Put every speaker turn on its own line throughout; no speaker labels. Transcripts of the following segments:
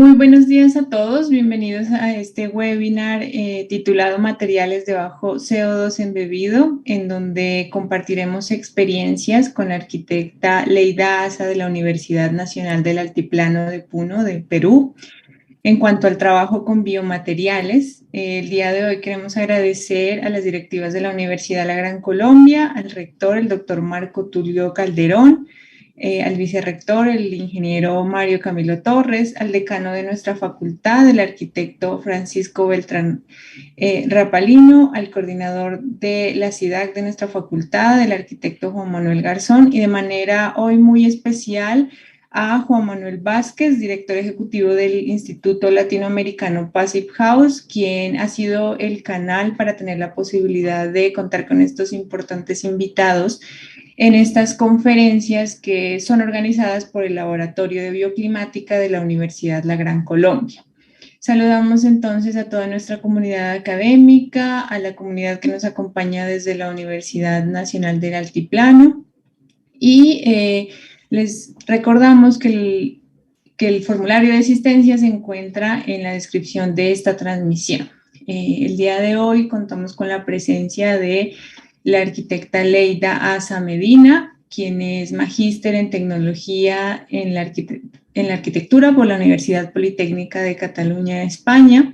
Muy buenos días a todos, bienvenidos a este webinar titulado Materiales de bajo CO2 embebido, en donde compartiremos experiencias con la arquitecta Leida Asa de la Universidad Nacional del Altiplano de Puno, de Perú. En cuanto al trabajo con biomateriales, el día de hoy queremos agradecer a las directivas de la Universidad La Gran Colombia, al rector, el doctor Marco Tulio Calderón, al vicerrector, el ingeniero Mario Camilo Torres, al decano de nuestra facultad, el arquitecto Francisco Beltrán Rapalino, al coordinador de la CIDAC de nuestra facultad, el arquitecto Juan Manuel Garzón, y de manera hoy muy especial a Juan Manuel Vázquez, director ejecutivo del Instituto Latinoamericano Passive House, quien ha sido el canal para tener la posibilidad de contar con estos importantes invitados en estas conferencias que son organizadas por el Laboratorio de Bioclimática de la Universidad La Gran Colombia. Saludamos entonces a toda nuestra comunidad académica, a la comunidad que nos acompaña desde la Universidad Nacional del Altiplano y les recordamos que el formulario de asistencia se encuentra en la descripción de esta transmisión. El día de hoy contamos con la presencia de la arquitecta Leida Asa Medina, quien es magíster en tecnología en la arquitectura por la Universidad Politécnica de Cataluña, España,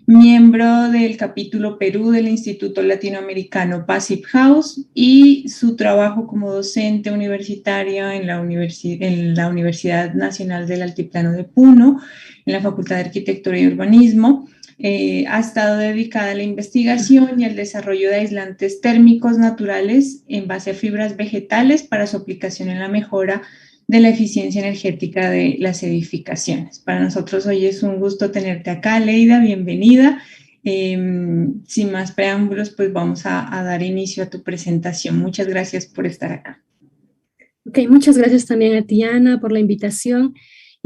miembro del capítulo Perú del Instituto Latinoamericano Passive House y su trabajo como docente universitario en la Universidad Nacional del Altiplano de Puno, en la Facultad de Arquitectura y Urbanismo. Ha estado dedicada a la investigación y al desarrollo de aislantes térmicos naturales en base a fibras vegetales para su aplicación en la mejora de la eficiencia energética de las edificaciones. Para nosotros hoy es un gusto tenerte acá, Leida, bienvenida. Sin más preámbulos, pues vamos a dar inicio a tu presentación. Muchas gracias por estar acá.
Ok, muchas gracias también a ti, Ana, por la invitación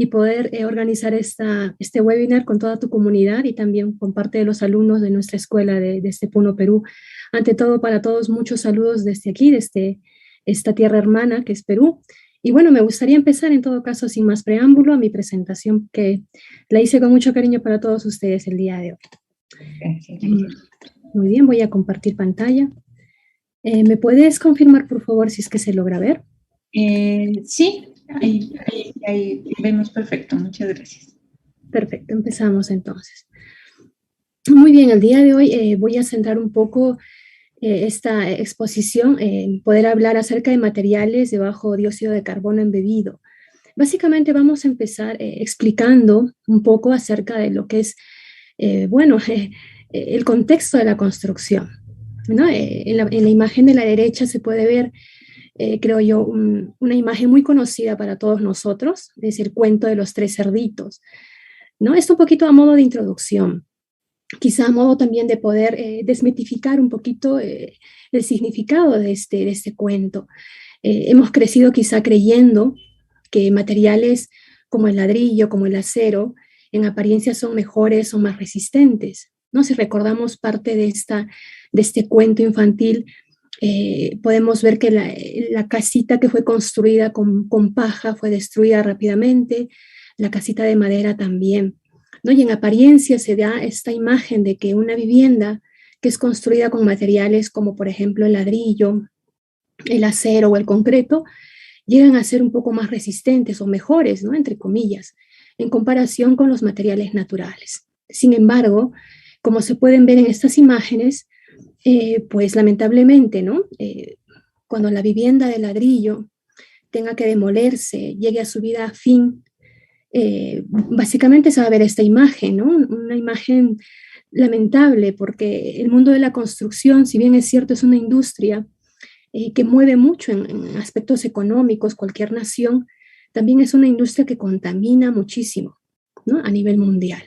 y poder organizar este webinar con toda tu comunidad y también con parte de los alumnos de nuestra escuela de Puno, Perú. Ante todo, para todos, muchos saludos desde aquí, desde esta tierra hermana que es Perú. Y bueno, me gustaría empezar en todo caso sin más preámbulo a mi presentación que la hice con mucho cariño para todos ustedes el día de hoy.
Gracias.
Muy bien, voy a compartir pantalla. ¿Me puedes confirmar, por favor, si es que se logra ver?
Sí, ahí vemos perfecto, muchas gracias.
Perfecto, empezamos entonces. Muy bien, el día de hoy voy a centrar un poco esta exposición en poder hablar acerca de materiales de bajo dióxido de carbono embebido. Básicamente vamos a empezar explicando un poco acerca de lo que es, el contexto de la construcción, ¿no? En la imagen de la derecha se puede ver, creo yo, una imagen muy conocida para todos nosotros, es el cuento de los tres cerditos, ¿no? Esto un poquito a modo de introducción, quizá a modo también de poder desmitificar un poquito el significado de este cuento. Hemos crecido quizá creyendo que materiales como el ladrillo, como el acero, en apariencia son mejores o más resistentes, ¿no? Si recordamos parte de este cuento infantil, podemos ver que la casita que fue construida con paja fue destruida rápidamente, la casita de madera también, ¿no? Y en apariencia se da esta imagen de que una vivienda que es construida con materiales como por ejemplo el ladrillo, el acero o el concreto, llegan a ser un poco más resistentes o mejores, ¿no? Entre comillas, en comparación con los materiales naturales. Sin embargo, como se pueden ver en estas imágenes, pues lamentablemente, ¿no? Cuando la vivienda de ladrillo tenga que demolerse, llegue a su vida a fin, básicamente se va a ver esta imagen, ¿no? Una imagen lamentable porque el mundo de la construcción, si bien es cierto, es una industria que mueve mucho en aspectos económicos, cualquier nación, también es una industria que contamina muchísimo, ¿no? A nivel mundial.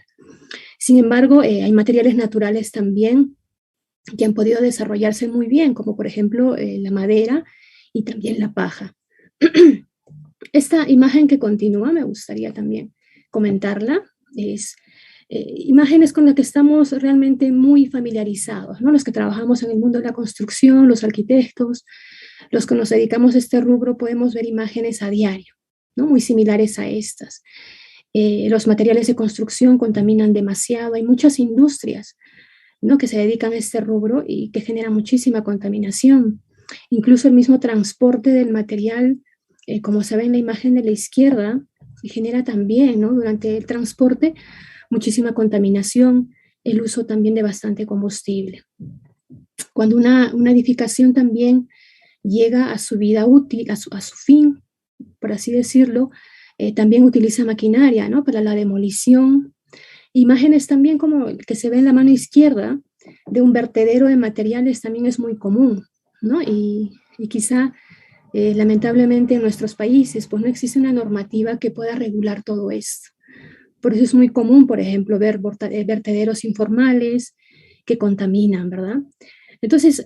Sin embargo, hay materiales naturales también que han podido desarrollarse muy bien, como por ejemplo la madera y también la paja. Esta imagen que continúa me gustaría también comentarla, es imágenes con las que estamos realmente muy familiarizados, ¿no? Los que trabajamos en el mundo de la construcción, los arquitectos, los que nos dedicamos a este rubro, podemos ver imágenes a diario, ¿no? Muy similares a estas. Los materiales de construcción contaminan demasiado. Hay muchas industrias, ¿no?, que se dedican a este rubro y que generan muchísima contaminación. Incluso el mismo transporte del material, como se ve en la imagen de la izquierda, genera también, ¿no?, durante el transporte muchísima contaminación, el uso también de bastante combustible. Cuando una edificación también llega a su vida útil, a su fin, por así decirlo, también utiliza maquinaria, ¿no?, para la demolición. Imágenes también como el que se ve en la mano izquierda de un vertedero de materiales también es muy común, ¿no? Y quizá, lamentablemente en nuestros países, pues no existe una normativa que pueda regular todo esto. Por eso es muy común, por ejemplo, ver vertederos informales que contaminan, ¿verdad? Entonces,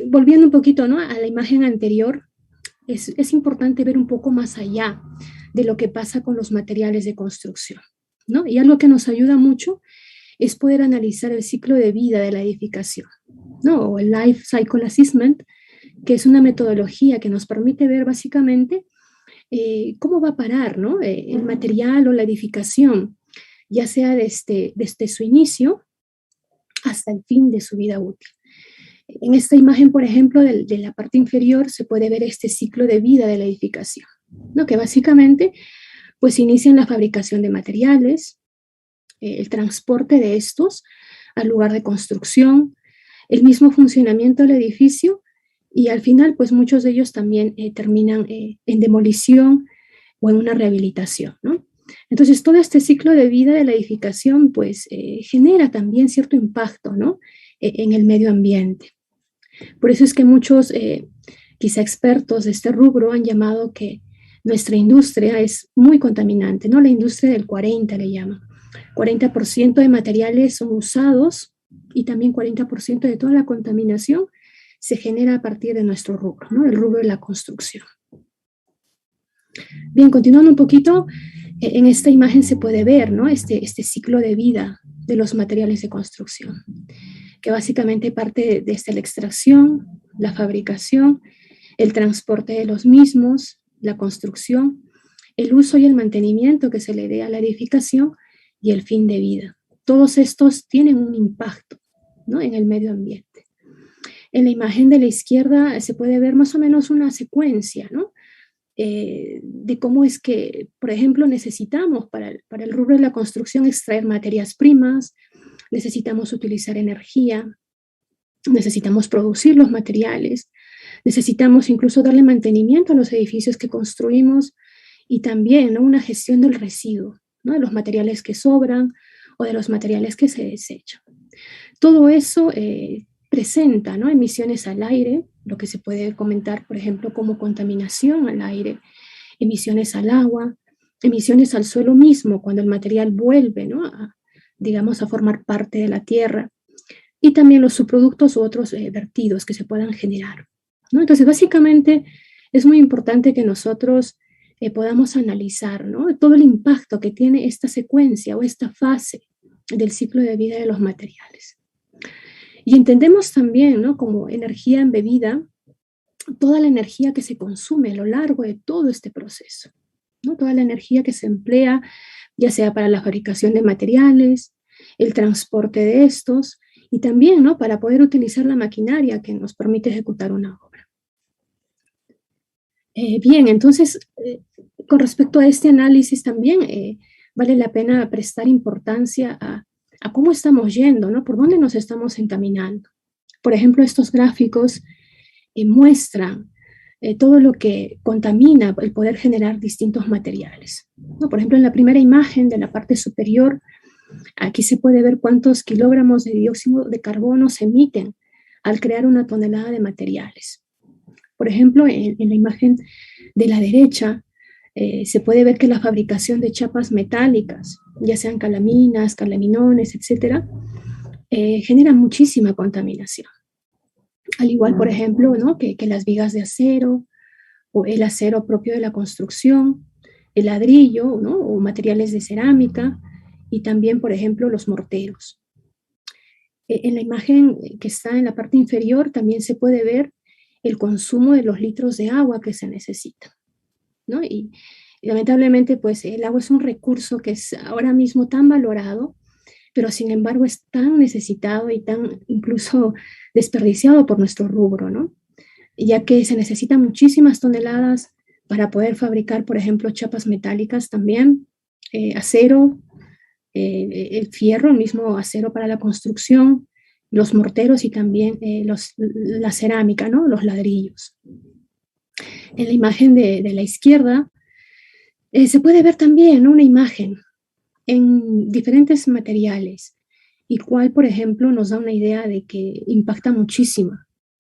volviendo un poquito, ¿no?, a la imagen anterior, es importante ver un poco más allá de lo que pasa con los materiales de construcción, ¿no? Y algo que nos ayuda mucho es poder analizar el ciclo de vida de la edificación, ¿no? O el Life Cycle Assessment, que es una metodología que nos permite ver básicamente cómo va a parar, ¿no?, el material o la edificación, ya sea desde su inicio hasta el fin de su vida útil. En esta imagen, por ejemplo, de la parte inferior, se puede ver este ciclo de vida de la edificación, ¿no?, que básicamente pues inicia en la fabricación de materiales, el transporte de estos al lugar de construcción, el mismo funcionamiento del edificio y al final pues muchos de ellos también terminan en demolición o en una rehabilitación, ¿no? Entonces todo este ciclo de vida de la edificación pues genera también cierto impacto, ¿no?, en el medio ambiente. Por eso es que muchos, quizá expertos de este rubro, han llamado que nuestra industria es muy contaminante, ¿no? La industria del 40 le llaman. 40% de materiales son usados y también 40% de toda la contaminación se genera a partir de nuestro rubro, ¿no?, el rubro de la construcción. Bien, continuando un poquito, en esta imagen se puede ver, ¿no?, este ciclo de vida de los materiales de construcción, que básicamente parte desde la extracción, la fabricación, el transporte de los mismos, la construcción, el uso y el mantenimiento que se le dé a la edificación y el fin de vida. Todos estos tienen un impacto, ¿no?, en el medio ambiente. En la imagen de la izquierda se puede ver más o menos una secuencia, ¿no?, de cómo es que, por ejemplo, necesitamos para el rubro de la construcción extraer materias primas, necesitamos utilizar energía, necesitamos producir los materiales, necesitamos incluso darle mantenimiento a los edificios que construimos y también, ¿no?, una gestión del residuo, ¿no?, de los materiales que sobran o de los materiales que se desechan. Todo eso presenta, ¿no?, emisiones al aire, lo que se puede comentar, por ejemplo, como contaminación al aire, emisiones al agua, emisiones al suelo mismo cuando el material vuelve, ¿no?, digamos, a formar parte de la tierra, y también los subproductos u otros vertidos que se puedan generar, ¿no? Entonces, básicamente, es muy importante que nosotros podamos analizar, ¿no?, todo el impacto que tiene esta secuencia o esta fase del ciclo de vida de los materiales. Y entendemos también, ¿no?, como energía embebida, toda la energía que se consume a lo largo de todo este proceso, ¿no?, toda la energía que se emplea, ya sea para la fabricación de materiales, el transporte de estos, y también, ¿no?, para poder utilizar la maquinaria que nos permite ejecutar una obra. Bien, entonces, con respecto a este análisis también vale la pena prestar importancia a cómo estamos yendo, ¿no?, por dónde nos estamos encaminando. Por ejemplo, estos gráficos muestran todo lo que contamina el poder generar distintos materiales, ¿no? Por ejemplo, en la primera imagen de la parte superior, aquí se puede ver cuántos kilogramos de dióxido de carbono se emiten al crear una tonelada de materiales. Por ejemplo, en la imagen de la derecha, se puede ver que la fabricación de chapas metálicas, ya sean calaminas, calaminones, etcétera, genera muchísima contaminación. Al igual, por ejemplo, ¿no?, que las vigas de acero o el acero propio de la construcción, el ladrillo, ¿no?, o materiales de cerámica, y también, por ejemplo, los morteros. En la imagen que está en la parte inferior también se puede ver el consumo de los litros de agua que se necesitan, ¿no? Y Y lamentablemente, pues el agua es un recurso que es ahora mismo tan valorado, pero sin embargo es tan necesitado y tan incluso desperdiciado por nuestro rubro, ¿no? Ya que se necesitan muchísimas toneladas para poder fabricar, por ejemplo, chapas metálicas también, acero, el fierro, el mismo acero para la construcción, los morteros y también la cerámica, ¿no? Los ladrillos. En la imagen de la izquierda se puede ver también, ¿no?, una imagen en diferentes materiales y cual, por ejemplo, nos da una idea de que impacta muchísimo,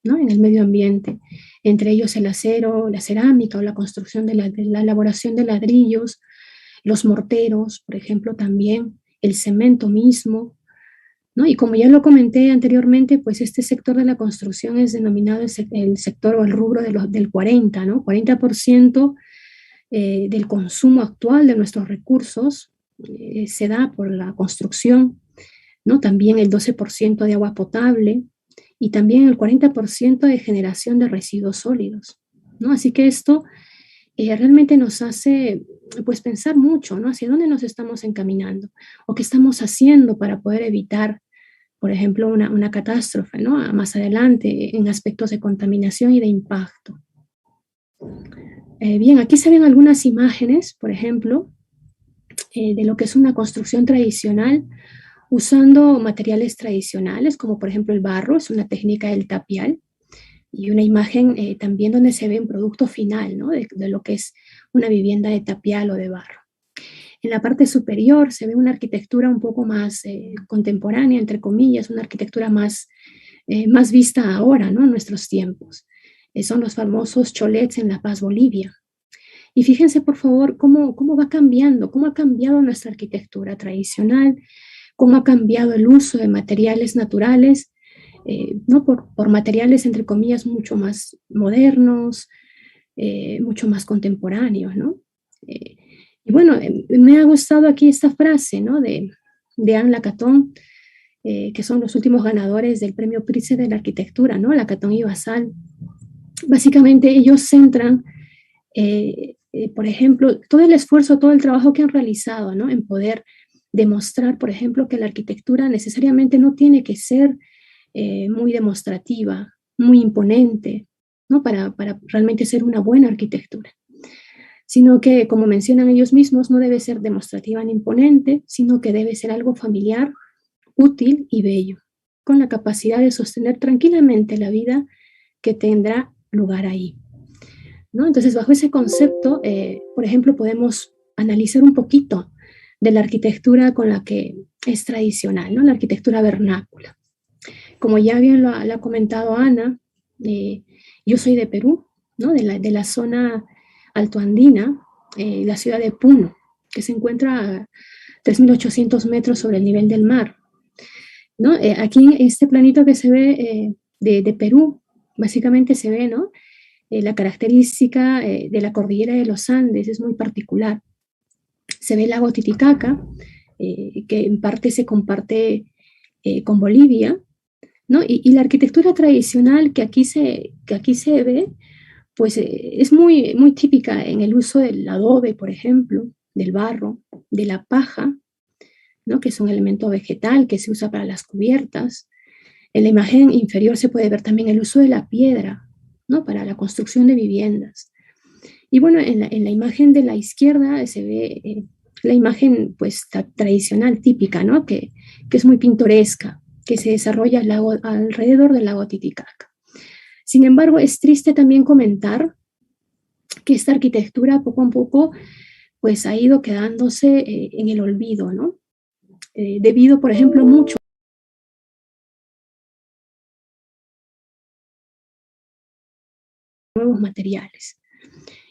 ¿no?, en el medio ambiente, entre ellos el acero, la cerámica o la construcción de la elaboración de ladrillos, los morteros, por ejemplo, también el cemento mismo, ¿no? Y como ya lo comenté anteriormente, pues este sector de la construcción es denominado el sector o el rubro del 40, ¿no? 40% del consumo actual de nuestros recursos se da por la construcción, ¿no? También el 12% de agua potable y también el 40% de generación de residuos sólidos, ¿no? Así que esto realmente nos hace pues pensar mucho, ¿no? Hacia dónde nos estamos encaminando o qué estamos haciendo para poder evitar, por ejemplo, una catástrofe, ¿no?, más adelante en aspectos de contaminación y de impacto. Bien, aquí se ven algunas imágenes, por ejemplo, de lo que es una construcción tradicional usando materiales tradicionales, como por ejemplo el barro, es una técnica del tapial, y una imagen también donde se ve un producto final, ¿no?, de lo que es una vivienda de tapial o de barro. En la parte superior se ve una arquitectura un poco más contemporánea, entre comillas, una arquitectura más vista ahora, ¿no?, en nuestros tiempos. Son los famosos cholets en La Paz, Bolivia. Y fíjense, por favor, cómo va cambiando, cómo ha cambiado nuestra arquitectura tradicional, cómo ha cambiado el uso de materiales naturales, ¿no?, por materiales, entre comillas, mucho más modernos, mucho más contemporáneos, ¿no? Y bueno, me ha gustado aquí esta frase, ¿no?, de Anne Lacaton, que son los últimos ganadores del premio Prize de la arquitectura, ¿no?, Lacaton y Basal. Básicamente ellos centran, por ejemplo, todo el esfuerzo, todo el trabajo que han realizado, ¿no?, en poder demostrar, por ejemplo, que la arquitectura necesariamente no tiene que ser muy demostrativa, muy imponente, ¿no?, para realmente ser una buena arquitectura, sino que, como mencionan ellos mismos, no debe ser demostrativa ni imponente, sino que debe ser algo familiar, útil y bello, con la capacidad de sostener tranquilamente la vida que tendrá lugar ahí, ¿no? Entonces, bajo ese concepto, por ejemplo, podemos analizar un poquito de la arquitectura con la que es tradicional, ¿no?, la arquitectura vernácula. Como ya bien lo ha comentado Ana, yo soy de Perú, ¿no?, de la zona altoandina, la ciudad de Puno, que se encuentra a 3.800 metros sobre el nivel del mar, ¿no? Aquí en este planito que se ve de Perú, básicamente se ve, ¿no?, la característica de la cordillera de los Andes es muy particular. Se ve el lago Titicaca, que en parte se comparte con Bolivia, ¿no? Y la arquitectura tradicional que aquí se ve, pues es muy típica en el uso del adobe, por ejemplo, del barro, de la paja, ¿no?, que es un elemento vegetal que se usa para las cubiertas. En la imagen inferior se puede ver también el uso de la piedra, ¿no?, para la construcción de viviendas. Y bueno, en la imagen de la izquierda se ve la imagen pues tradicional, típica, ¿no?, que es muy pintoresca, que se desarrolla alrededor del lago Titicaca. Sin embargo, es triste también comentar que esta arquitectura poco a poco pues ha ido quedándose en el olvido, ¿no? Debido, por ejemplo, mucho a nuevos materiales.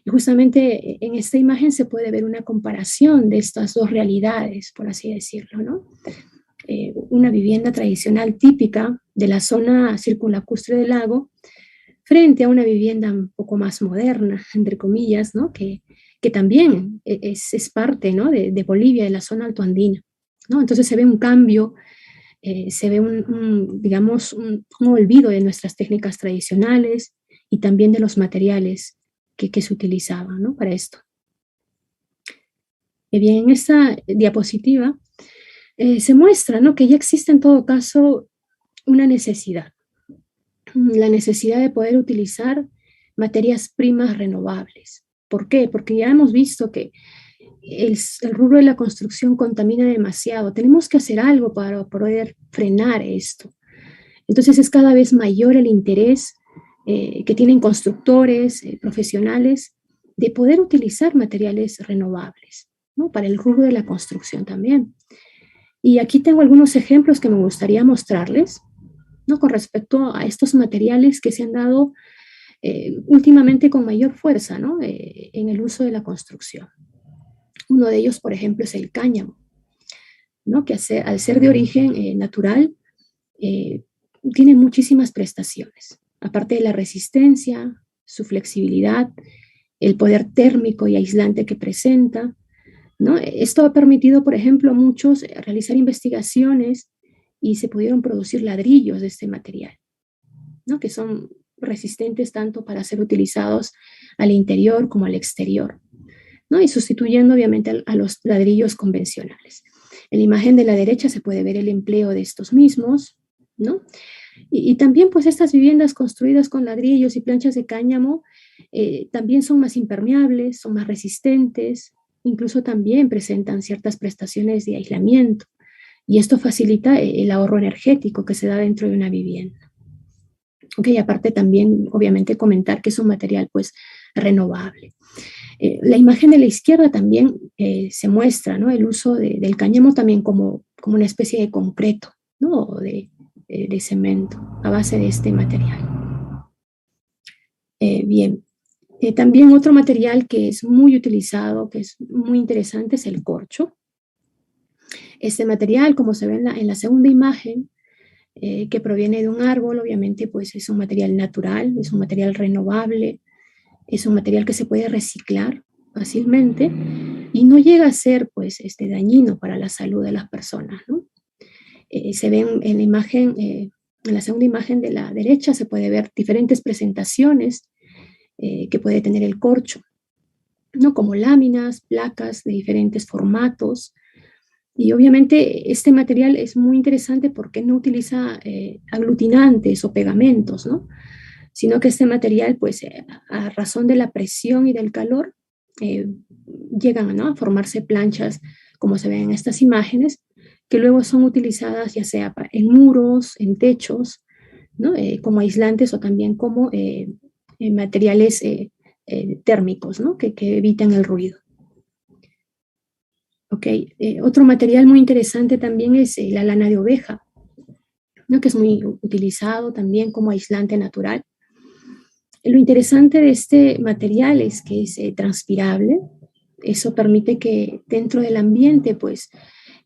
Y justamente en esta imagen se puede ver una comparación de estas dos realidades, por así decirlo, ¿no? Una vivienda tradicional típica de la zona circunlacustre del lago frente a una vivienda un poco más moderna, entre comillas, ¿no?, que también es parte, ¿no?, de Bolivia, de la zona altoandina, ¿no? Entonces se ve un cambio, se ve digamos, un olvido de nuestras técnicas tradicionales y también de los materiales que se utilizaban, ¿no?, para esto. Bien, en esta diapositiva se muestra, ¿no?, que ya existe en todo caso una necesidad, la necesidad de poder utilizar materias primas renovables. ¿Por qué? Porque ya hemos visto que el rubro de la construcción contamina demasiado. Tenemos que hacer algo para poder frenar esto. Entonces es cada vez mayor el interés que tienen constructores, profesionales, de poder utilizar materiales renovables, ¿no?, para el rubro de la construcción también. Y aquí tengo algunos ejemplos que me gustaría mostrarles, ¿no?, con respecto a estos materiales que se han dado últimamente con mayor fuerza, ¿no?, en el uso de la construcción. Uno de ellos, por ejemplo, es el cáñamo, ¿no?, que al ser de origen natural, eh, tiene muchísimas prestaciones. Aparte de la resistencia, su flexibilidad, el poder térmico y aislante que presenta, ¿no? Esto ha permitido, por ejemplo, a muchos realizar investigaciones y se pudieron producir ladrillos de este material, ¿no?, que son resistentes tanto para ser utilizados al interior como al exterior, ¿no?, y sustituyendo obviamente a los ladrillos convencionales. En la imagen de la derecha se puede ver el empleo de estos mismos, ¿no? Y también pues estas viviendas construidas con ladrillos y planchas de cáñamo también son más impermeables, son más resistentes, incluso también presentan ciertas prestaciones de aislamiento, y esto facilita el ahorro energético que se da dentro de una vivienda. Ok, aparte también obviamente comentar que es un material pues renovable. La imagen de la izquierda también se muestra, ¿no?, el uso del cáñamo también como una especie de concreto, ¿no?, o de cemento a base de este material. Bien, también otro material que es muy utilizado, que es muy interesante, es el corcho. Este material, como se ve en la segunda imagen, que proviene de un árbol, obviamente pues es un material natural, es un material renovable, es un material que se puede reciclar fácilmente y no llega a ser pues dañino para la salud de las personas, ¿no? Se ve en la imagen, en la segunda imagen de la derecha se puede ver diferentes presentaciones que puede tener el corcho, ¿no?, como láminas, placas de diferentes formatos. Y obviamente este material es muy interesante porque no utiliza aglutinantes o pegamentos, ¿no?, sino que este material, pues a razón de la presión y del calor, eh, llegan, ¿no?, a formarse planchas, como se ven en estas imágenes, que luego son utilizadas ya sea en muros, en techos, ¿no?, como aislantes o también como materiales térmicos, ¿no?, que evitan el ruido. Ok, otro material muy interesante también es la lana de oveja, ¿no?, que es muy utilizado también como aislante natural. Lo interesante de este material es que es transpirable. Eso permite que dentro del ambiente, pues,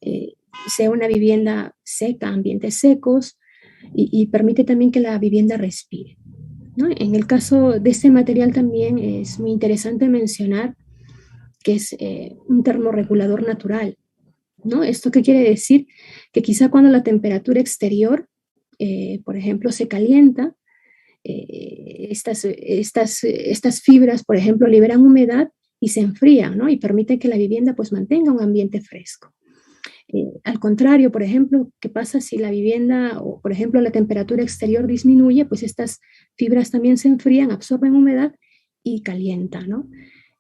eh, sea una vivienda seca, ambientes secos, y permite también que la vivienda respire, ¿no? En el caso de este material también es muy interesante mencionar que es un termorregulador natural, ¿no? ¿Esto qué quiere decir? Que quizá cuando la temperatura exterior, por ejemplo, se calienta, estas fibras, por ejemplo, liberan humedad y se enfrían, ¿no?, y permiten que la vivienda pues mantenga un ambiente fresco. Al contrario, por ejemplo, ¿qué pasa si la vivienda o, por ejemplo, la temperatura exterior disminuye? Pues estas fibras también se enfrían, absorben humedad y calientan, ¿no?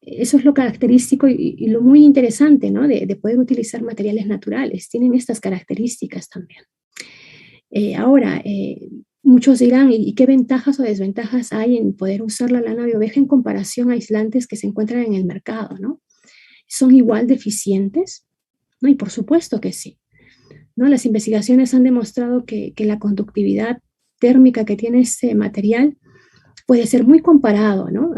Eso es lo característico y lo muy interesante, ¿no?, de poder utilizar materiales naturales. Tienen estas características también. Ahora, muchos dirán, ¿y qué ventajas o desventajas hay en poder usar la lana de oveja en comparación a aislantes que se encuentran en el mercado, ¿no? ¿Son igual de eficientes? ¿No? Y por supuesto que sí, ¿no? Las investigaciones han demostrado que la conductividad térmica que tiene este material puede ser muy comparado, ¿no?,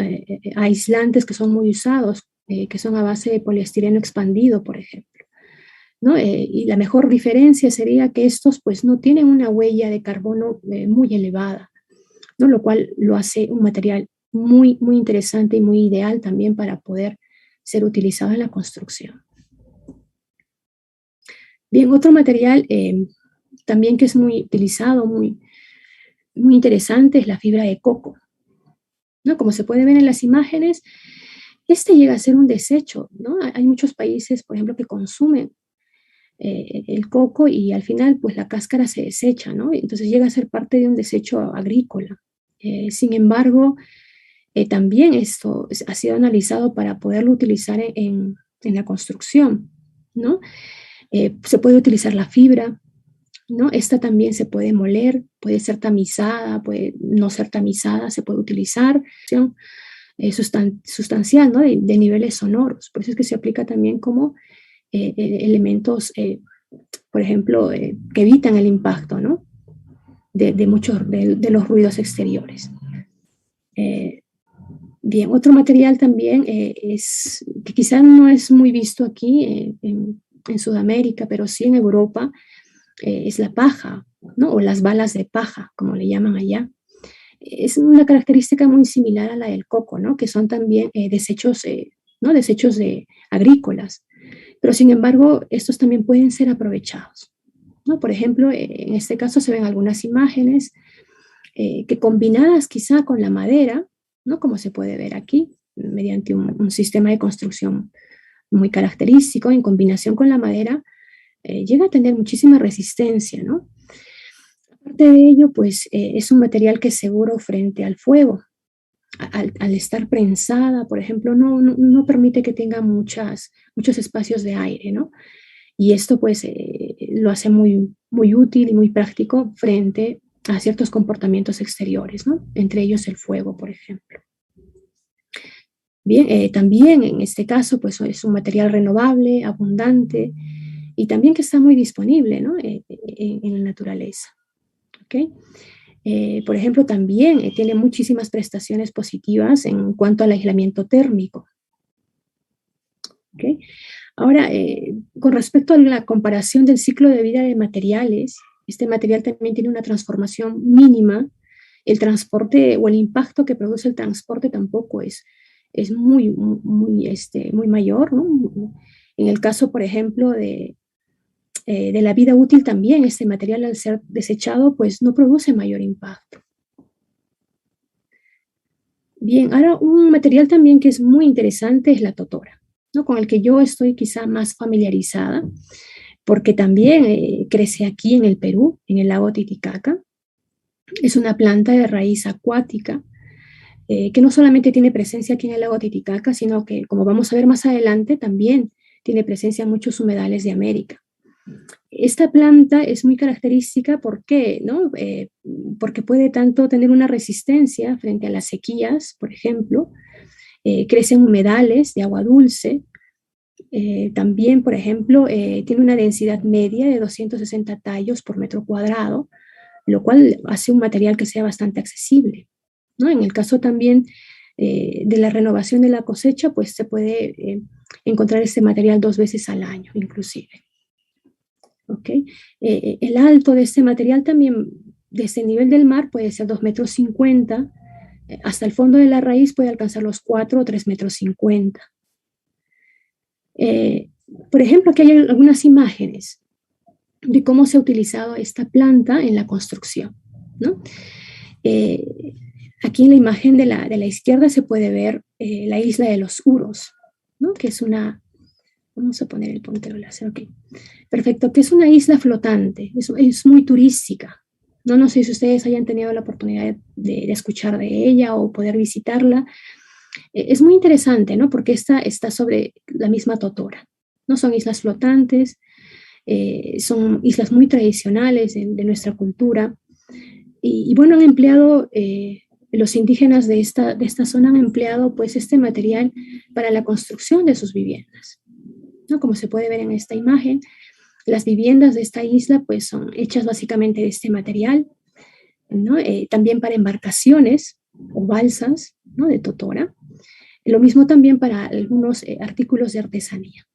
a aislantes que son muy usados, que son a base de poliestireno expandido, por ejemplo, ¿no? Y la mejor diferencia sería que estos pues no tienen una huella de carbono muy elevada, ¿no?, lo cual lo hace un material muy, muy interesante y muy ideal también para poder ser utilizado en la construcción. Bien, otro material también que es muy utilizado, muy, muy interesante, es la fibra de coco, ¿no? Como se puede ver en las imágenes, este llega a ser un desecho, ¿no? Hay muchos países, por ejemplo, que consumen el coco y al final pues la cáscara se desecha, ¿no? Entonces llega a ser parte de un desecho agrícola. Sin embargo, también esto ha sido analizado para poderlo utilizar en la construcción, ¿no? Se puede utilizar la fibra, ¿no? Esta también se puede moler, puede ser tamizada, puede no ser tamizada, se puede utilizar sustancial, ¿no? De niveles sonoros. Por eso es que se aplica también como elementos, por ejemplo, que evitan el impacto, ¿no? De muchos de los ruidos exteriores. Bien, otro material también es que quizás no es muy visto aquí en Sudamérica, pero sí en Europa, es la paja, ¿no? O las balas de paja, como le llaman allá. Es una característica muy similar a la del coco, ¿no? Que son también desechos, ¿no? Desechos agrícolas. Pero sin embargo, estos también pueden ser aprovechados, ¿no? Por ejemplo, en este caso se ven algunas imágenes que combinadas quizá con la madera, ¿no? Como se puede ver aquí, mediante un sistema de construcción muy característico, en combinación con la madera, llega a tener muchísima resistencia, ¿no? Aparte de ello, pues es un material que es seguro frente al fuego. Al estar prensada, por ejemplo, no permite que tenga muchos espacios de aire, ¿no? Y esto pues lo hace muy, muy útil y muy práctico frente a ciertos comportamientos exteriores, ¿no? Entre ellos el fuego, por ejemplo. Bien, también en este caso pues es un material renovable, abundante y también que está muy disponible, ¿no? En la naturaleza. ¿Okay? Por ejemplo, también tiene muchísimas prestaciones positivas en cuanto al aislamiento térmico. ¿Okay? Ahora, con respecto a la comparación del ciclo de vida de materiales, este material también tiene una transformación mínima. El transporte o el impacto que produce el transporte tampoco es muy mayor, ¿no? En el caso, por ejemplo, de la vida útil también, este material al ser desechado, pues no produce mayor impacto. Bien, ahora un material también que es muy interesante es la totora, ¿no? Con el que yo estoy quizá más familiarizada, porque también crece aquí en el Perú, en el lago Titicaca. Es una planta de raíz acuática, que no solamente tiene presencia aquí en el lago Titicaca, sino que, como vamos a ver más adelante, también tiene presencia en muchos humedales de América. Esta planta es muy característica, ¿por qué? ¿No? Porque puede tanto tener una resistencia frente a las sequías, por ejemplo, crece en humedales de agua dulce, también, por ejemplo, tiene una densidad media de 260 tallos por metro cuadrado, lo cual hace un material que sea bastante accesible, ¿no? En el caso también de la renovación de la cosecha, pues se puede encontrar este material 2 veces al año, inclusive. ¿Okay? El alto de este material también, desde el nivel del mar, puede ser 2,50 metros, hasta el fondo de la raíz puede alcanzar los 4 o 3,50 metros. Por ejemplo, aquí hay algunas imágenes de cómo se ha utilizado esta planta en la construcción, ¿no? Aquí en la imagen de la izquierda se puede ver la isla de los Uros, ¿no? Que es una, vamos a poner el puntero láser, ok. Perfecto, que es una isla flotante, es muy turística. No sé si ustedes hayan tenido la oportunidad de escuchar de ella o poder visitarla. Es muy interesante, ¿no? Porque esta está sobre la misma totora, ¿no? Son islas flotantes, son islas muy tradicionales de nuestra cultura. Y bueno, han empleado, los indígenas de esta zona han empleado pues este material para la construcción de sus viviendas, ¿no? Como se puede ver en esta imagen, las viviendas de esta isla pues son hechas básicamente de este material, ¿no? También para embarcaciones o balsas, ¿no? De totora. Lo mismo también para algunos artículos de artesanía,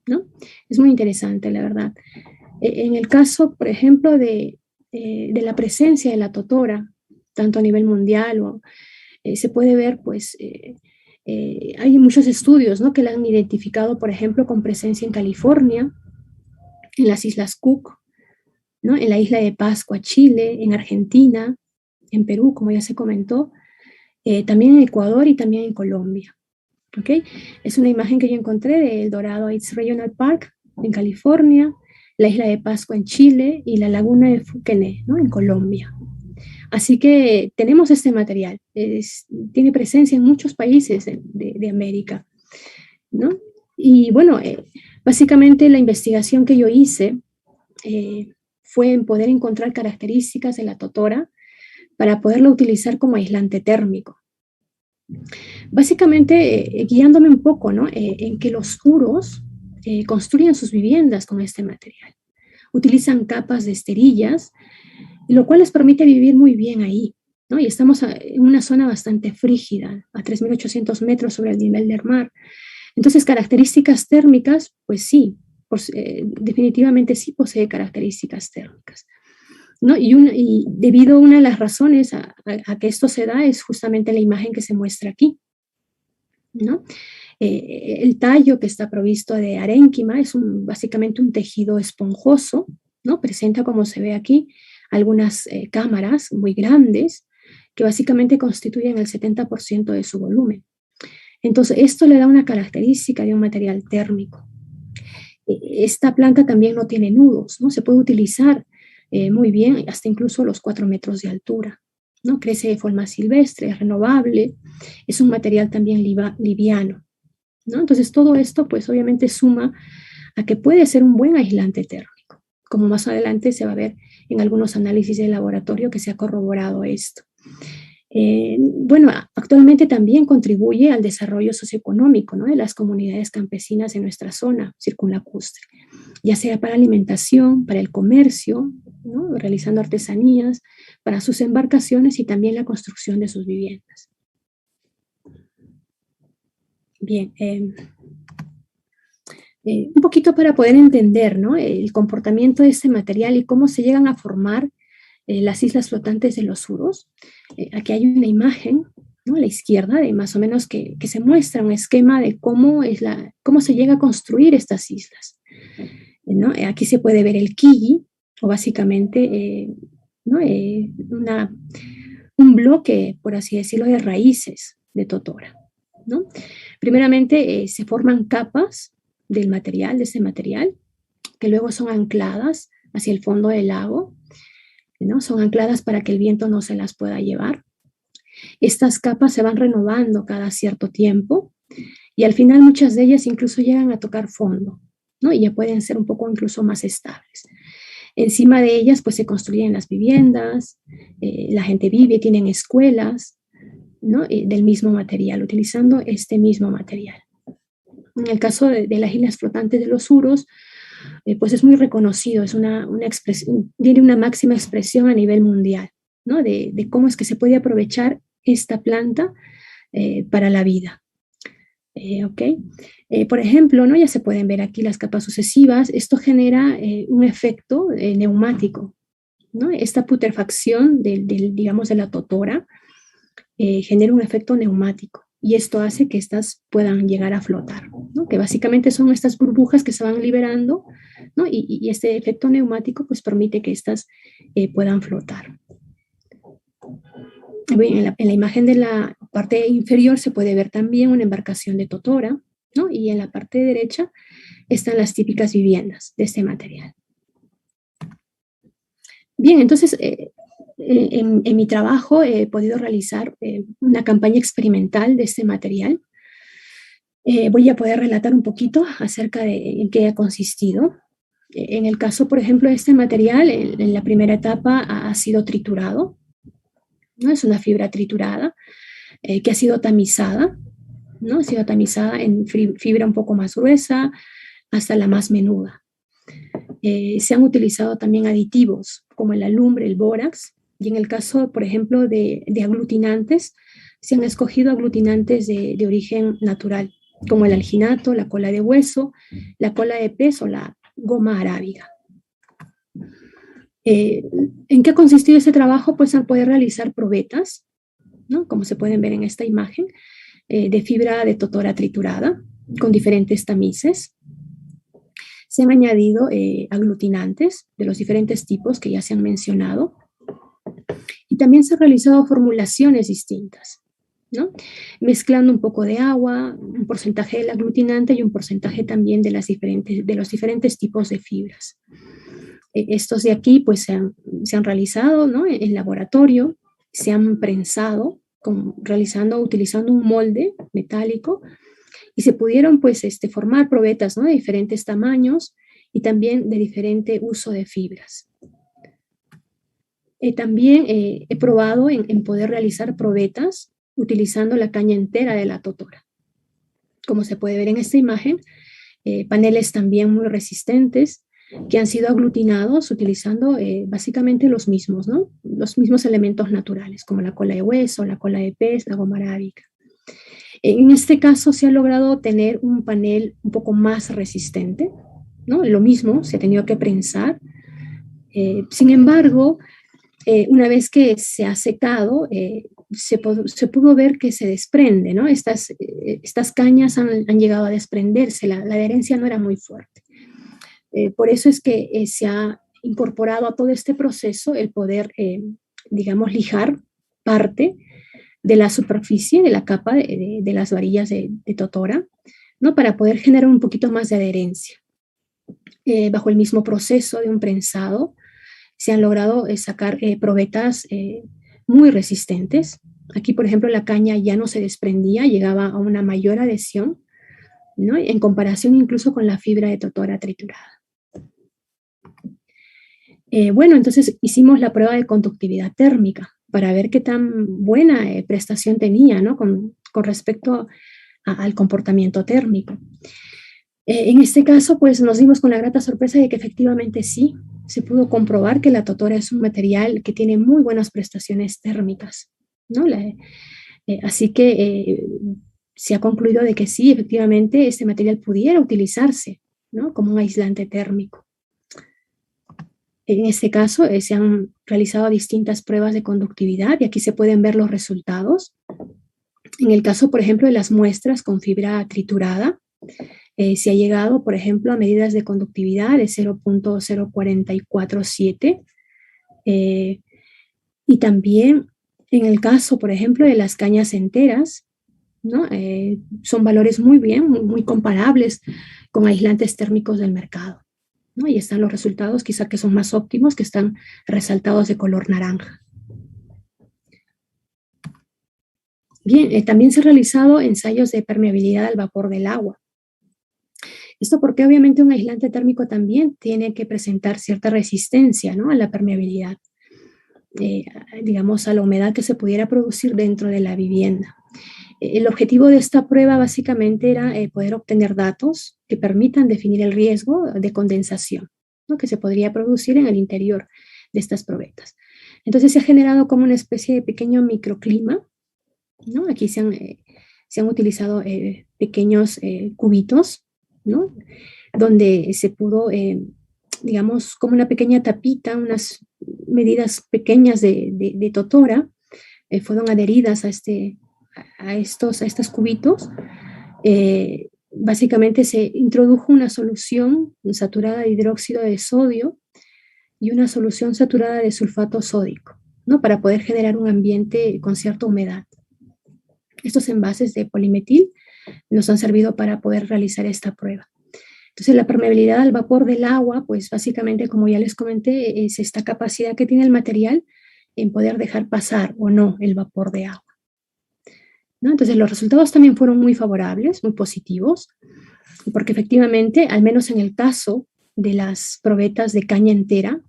¿no? Es muy interesante, la verdad. En el caso, por ejemplo, de la presencia de la totora, tanto a nivel mundial, se puede ver, pues, hay muchos estudios, ¿no? Que la han identificado, por ejemplo, con presencia en California, en las Islas Cook, ¿no? En la isla de Pascua, Chile, en Argentina, en Perú, como ya se comentó, también en Ecuador y también en Colombia. ¿Ok? Es una imagen que yo encontré de El Dorado East Regional Park en California, la isla de Pascua en Chile y la laguna de Fuquené, ¿no? En Colombia. Así que tenemos este material, tiene presencia en muchos países de América, ¿no? Y bueno, básicamente la investigación que yo hice fue en poder encontrar características de la totora para poderla utilizar como aislante térmico. Básicamente guiándome un poco, ¿no? En que los huros construyen sus viviendas con este material. Utilizan capas de esterillas, lo cual les permite vivir muy bien ahí, ¿no? Y estamos en una zona bastante frígida, a 3.800 metros sobre el nivel del mar. Entonces, características térmicas, pues sí, definitivamente sí posee características térmicas, ¿no? Y debido a una de las razones a que esto se da es justamente la imagen que se muestra aquí, ¿no? El tallo que está provisto de arénquima es básicamente un tejido esponjoso, ¿no? Presenta, como se ve aquí, algunas cámaras muy grandes que básicamente constituyen el 70% de su volumen. Entonces, esto le da una característica de un material térmico. Esta planta también no tiene nudos, ¿no? Se puede utilizar muy bien, hasta incluso los 4 metros de altura, ¿no? Crece de forma silvestre, es renovable, es un material también liviano, ¿no? Entonces, todo esto, pues obviamente suma a que puede ser un buen aislante térmico, como más adelante se va a ver en algunos análisis de laboratorio que se ha corroborado esto. Bueno, actualmente también contribuye al desarrollo socioeconómico, ¿no? De las comunidades campesinas de nuestra zona circunlacustre, ya sea para alimentación, para el comercio, ¿no? Realizando artesanías, para sus embarcaciones y también la construcción de sus viviendas. Bien, un poquito para poder entender, ¿no? El comportamiento de este material y cómo se llegan a formar las islas flotantes de los huros. Aquí hay una imagen, ¿no? A la izquierda, de más o menos que se muestra un esquema de cómo se llega a construir estas islas, ¿no? Aquí se puede ver el quilli, o básicamente ¿no? Un bloque, por así decirlo, de raíces de totora, ¿no? Primeramente se forman capas del material, de ese material, que luego son ancladas hacia el fondo del lago, ¿no? Son ancladas para que el viento no se las pueda llevar. Estas capas se van renovando cada cierto tiempo y al final muchas de ellas incluso llegan a tocar fondo, ¿no? Y ya pueden ser un poco incluso más estables. Encima de ellas pues se construyen las viviendas, la gente vive, tienen escuelas, ¿no? Del mismo material, utilizando este mismo material. En el caso de las islas flotantes de los huros, pues es muy reconocido, es tiene una máxima expresión a nivel mundial, ¿no? De cómo es que se puede aprovechar esta planta para la vida. Okay. Por ejemplo, ¿no? Ya se pueden ver aquí las capas sucesivas, esto genera un efecto neumático, ¿no? Esta putrefacción digamos, de la totora genera un efecto neumático. Y esto hace que estas puedan llegar a flotar, ¿no? Que básicamente son estas burbujas que se van liberando, ¿no? Y este efecto neumático pues permite que estas puedan flotar. En la imagen de la parte inferior se puede ver también una embarcación de totora, ¿no? Y en la parte derecha están las típicas viviendas de este material. Bien, entonces en mi trabajo he podido realizar una campaña experimental de este material. Voy a poder relatar un poquito acerca de en qué ha consistido. En el caso, por ejemplo, de este material, en la primera etapa ha sido triturado, ¿no? Es una fibra triturada que ha sido tamizada, ¿no? Ha sido tamizada en fibra un poco más gruesa hasta la más menuda. Se han utilizado también aditivos como el alumbre, el bórax, y en el caso, por ejemplo, de aglutinantes, se han escogido aglutinantes de origen natural, como el alginato, la cola de hueso, la cola de pez o la goma arábiga. ¿En qué ha consistido este trabajo? Pues al poder realizar probetas, ¿no? Como se pueden ver en esta imagen, de fibra de totora triturada, con diferentes tamices. Se han añadido aglutinantes de los diferentes tipos que ya se han mencionado. Y también se han realizado formulaciones distintas, ¿no? Mezclando un poco de agua, un porcentaje del aglutinante y un porcentaje también de los diferentes tipos de fibras. Estos de aquí pues se han realizado, ¿no?, en laboratorio, se han prensado utilizando un molde metálico y se pudieron pues formar probetas, ¿no?, de diferentes tamaños y también de diferente uso de fibras. También he probado en poder realizar probetas utilizando la caña entera de la totora. Como se puede ver en esta imagen, paneles también muy resistentes que han sido aglutinados utilizando básicamente los mismos, ¿no?, los mismos elementos naturales, como la cola de hueso, la cola de pez, la goma arábica. En este caso se ha logrado tener un panel un poco más resistente, ¿no? Lo mismo, se ha tenido que prensar. Sin embargo, una vez que se ha secado, se pudo ver que se desprende, ¿no? Estas cañas han llegado a desprenderse, la adherencia no era muy fuerte. Por eso es que se ha incorporado a todo este proceso el poder, digamos, lijar parte de la superficie, de la capa de las varillas de totora, ¿no?, para poder generar un poquito más de adherencia. Bajo el mismo proceso de un prensado, se han logrado sacar probetas muy resistentes. Aquí, por ejemplo, la caña ya no se desprendía, llegaba a una mayor adhesión, ¿no?, en comparación incluso con la fibra de totora triturada. Bueno, entonces hicimos la prueba de conductividad térmica para ver qué tan buena prestación tenía, ¿no?, con respecto al comportamiento térmico. En este caso, pues nos dimos con la grata sorpresa de que efectivamente sí, se pudo comprobar que la totora es un material que tiene muy buenas prestaciones térmicas, ¿no? Así que se ha concluido de que sí, efectivamente, este material pudiera utilizarse, ¿no?, como un aislante térmico. En este caso, se han realizado distintas pruebas de conductividad y aquí se pueden ver los resultados. En el caso, por ejemplo, de las muestras con fibra triturada, se ha llegado, por ejemplo, a medidas de conductividad de 0.0447. Y también en el caso, por ejemplo, de las cañas enteras, ¿no?, son valores muy comparables con aislantes térmicos del mercado, ¿no? Ahí están los resultados, quizá que son más óptimos, que están resaltados de color naranja. Bien, también se han realizado ensayos de permeabilidad al vapor del agua. Esto porque obviamente un aislante térmico también tiene que presentar cierta resistencia, ¿no?, a la permeabilidad, digamos, a la humedad que se pudiera producir dentro de la vivienda. El objetivo de esta prueba básicamente era poder obtener datos que permitan definir el riesgo de condensación, ¿no?, que se podría producir en el interior de estas probetas. Entonces se ha generado como una especie de pequeño microclima, ¿no? Aquí se han utilizado pequeños cubitos, ¿no?, donde se pudo, digamos, como una pequeña tapita, unas medidas pequeñas de totora, fueron adheridas a estos cubitos. Básicamente se introdujo una solución saturada de hidróxido de sodio y una solución saturada de sulfato sódico, ¿no?, para poder generar un ambiente con cierta humedad. Estos envases de polimetil nos han servido para poder realizar esta prueba. Entonces, la permeabilidad al vapor del agua, pues básicamente, como ya les comenté, es esta capacidad que tiene el material en poder dejar pasar o no el vapor de agua, ¿no? Entonces, los resultados también fueron muy favorables, muy positivos, porque efectivamente, al menos en el caso de las probetas de caña entera,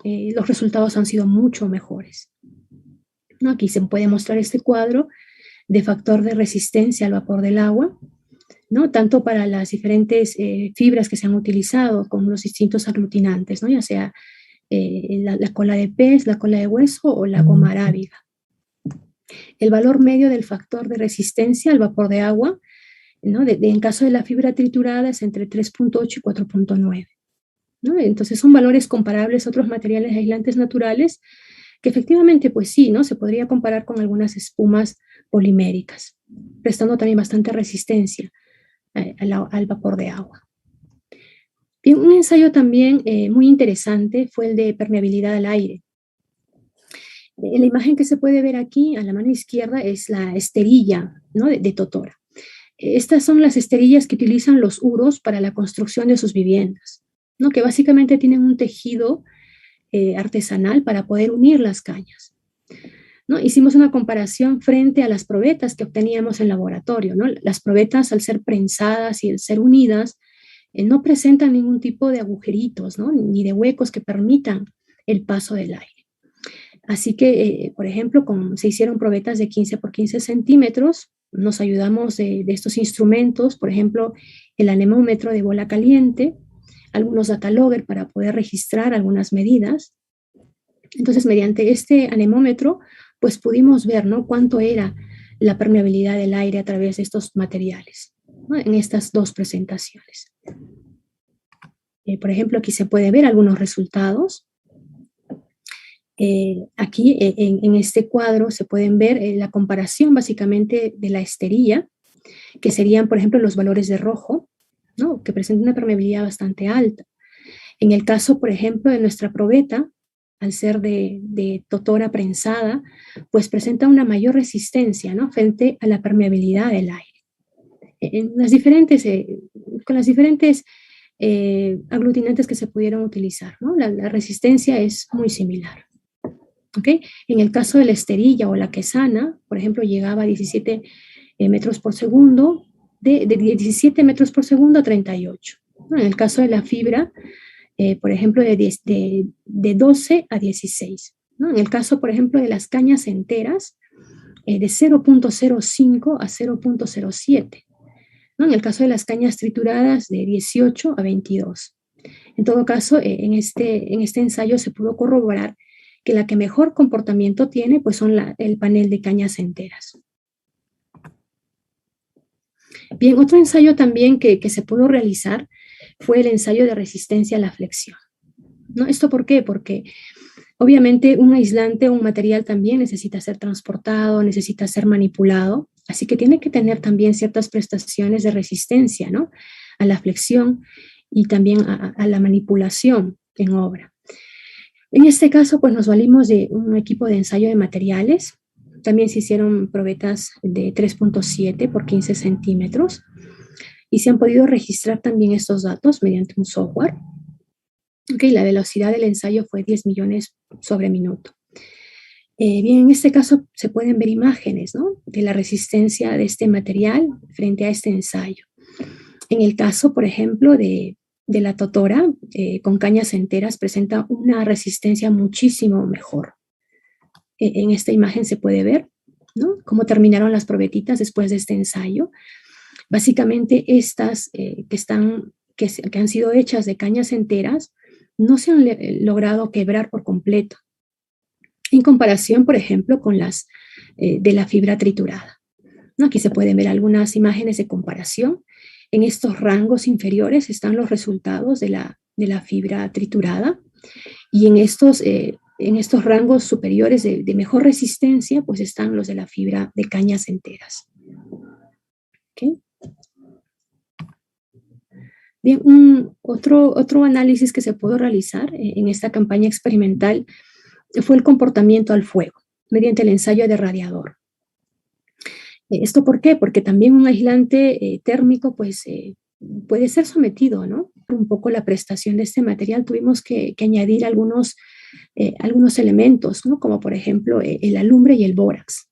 los resultados han sido mucho mejores, ¿no? Aquí se puede mostrar este cuadro de factor de resistencia al vapor del agua, ¿no?, tanto para las diferentes fibras que se han utilizado con los distintos aglutinantes, ¿no?, ya sea la cola de pez, la cola de hueso o la goma arábiga. El valor medio del factor de resistencia al vapor de agua, ¿no?, en caso de la fibra triturada es entre 3.8 y 4.9, ¿no? Entonces son valores comparables a otros materiales aislantes naturales que efectivamente, pues sí, ¿no?, se podría comparar con algunas espumas poliméricas, prestando también bastante resistencia al vapor de agua. Bien, un ensayo también muy interesante fue el de permeabilidad al aire. La imagen que se puede ver aquí a la mano izquierda es la esterilla, ¿no? de totora. Estas son las esterillas que utilizan los uros para la construcción de sus viviendas, ¿no? Que básicamente tienen un tejido artesanal para poder unir las cañas, ¿no? Hicimos una comparación frente a las probetas que obteníamos en laboratorio, ¿no? Las probetas, al ser prensadas y al ser unidas, no presentan ningún tipo de agujeritos, ¿no? Ni de huecos que permitan el paso del aire. Así que, por ejemplo, se hicieron probetas de 15 por 15 centímetros, nos ayudamos de estos instrumentos, por ejemplo, el anemómetro de bola caliente, algunos datalogger para poder registrar algunas medidas. Entonces, mediante este anemómetro, pues pudimos ver, ¿no? Cuánto era la permeabilidad del aire a través de estos materiales, ¿no? En estas dos presentaciones. Por ejemplo, aquí se puede ver algunos resultados. Aquí en este cuadro se pueden ver la comparación básicamente de la esterilla, que serían, por ejemplo, los valores de rojo, ¿no? Que presentan una permeabilidad bastante alta. En el caso, por ejemplo, de nuestra probeta, al ser de totora prensada, pues presenta una mayor resistencia, ¿no? Frente a la permeabilidad del aire. Con las diferentes aglutinantes que se pudieron utilizar, ¿no? La resistencia es muy similar. ¿Okay? En el caso de la esterilla o la quesana, por ejemplo, llegaba a 17 metros por segundo, de 17 metros por segundo a 38. ¿No? En el caso de la fibra, por ejemplo, de 12 a 16. ¿No? En el caso, por ejemplo, de las cañas enteras, de 0.05 a 0.07. ¿No? En el caso de las cañas trituradas, de 18 a 22. En todo caso, en este ensayo se pudo corroborar que la que mejor comportamiento tiene, pues son el panel de cañas enteras. Bien, otro ensayo también que se pudo realizar fue el ensayo de resistencia a la flexión, ¿no? ¿Esto por qué? Porque obviamente un aislante o un material también necesita ser transportado, necesita ser manipulado, así que tiene que tener también ciertas prestaciones de resistencia, ¿no? A la flexión y también a la manipulación en obra. En este caso, pues nos valimos de un equipo de ensayo de materiales. También se hicieron probetas de 3.7 por 15 centímetros y se han podido registrar también estos datos mediante un software. Okay, la velocidad del ensayo fue 10 millones sobre minuto. Bien, en este caso se pueden ver imágenes, ¿no? De la resistencia de este material frente a este ensayo. En el caso, por ejemplo, de la totora con cañas enteras presenta una resistencia muchísimo mejor. En esta imagen se puede ver, ¿no? Cómo terminaron las probetitas después de este ensayo. Básicamente estas que han sido hechas de cañas enteras no se han logrado quebrar por completo, en comparación, por ejemplo, con las de la fibra triturada, ¿no? Aquí se pueden ver algunas imágenes de comparación. En estos rangos inferiores están los resultados de la fibra triturada y en estos rangos superiores de mejor resistencia, pues están los de la fibra de cañas enteras. ¿Okay? Bien, otro análisis que se pudo realizar en esta campaña experimental fue el comportamiento al fuego mediante el ensayo de radiador. ¿Esto por qué? Porque también un aislante térmico pues, puede ser sometido, ¿no? Un poco la prestación de este material tuvimos que añadir algunos elementos, ¿no? Como por ejemplo el alumbre y el bórax.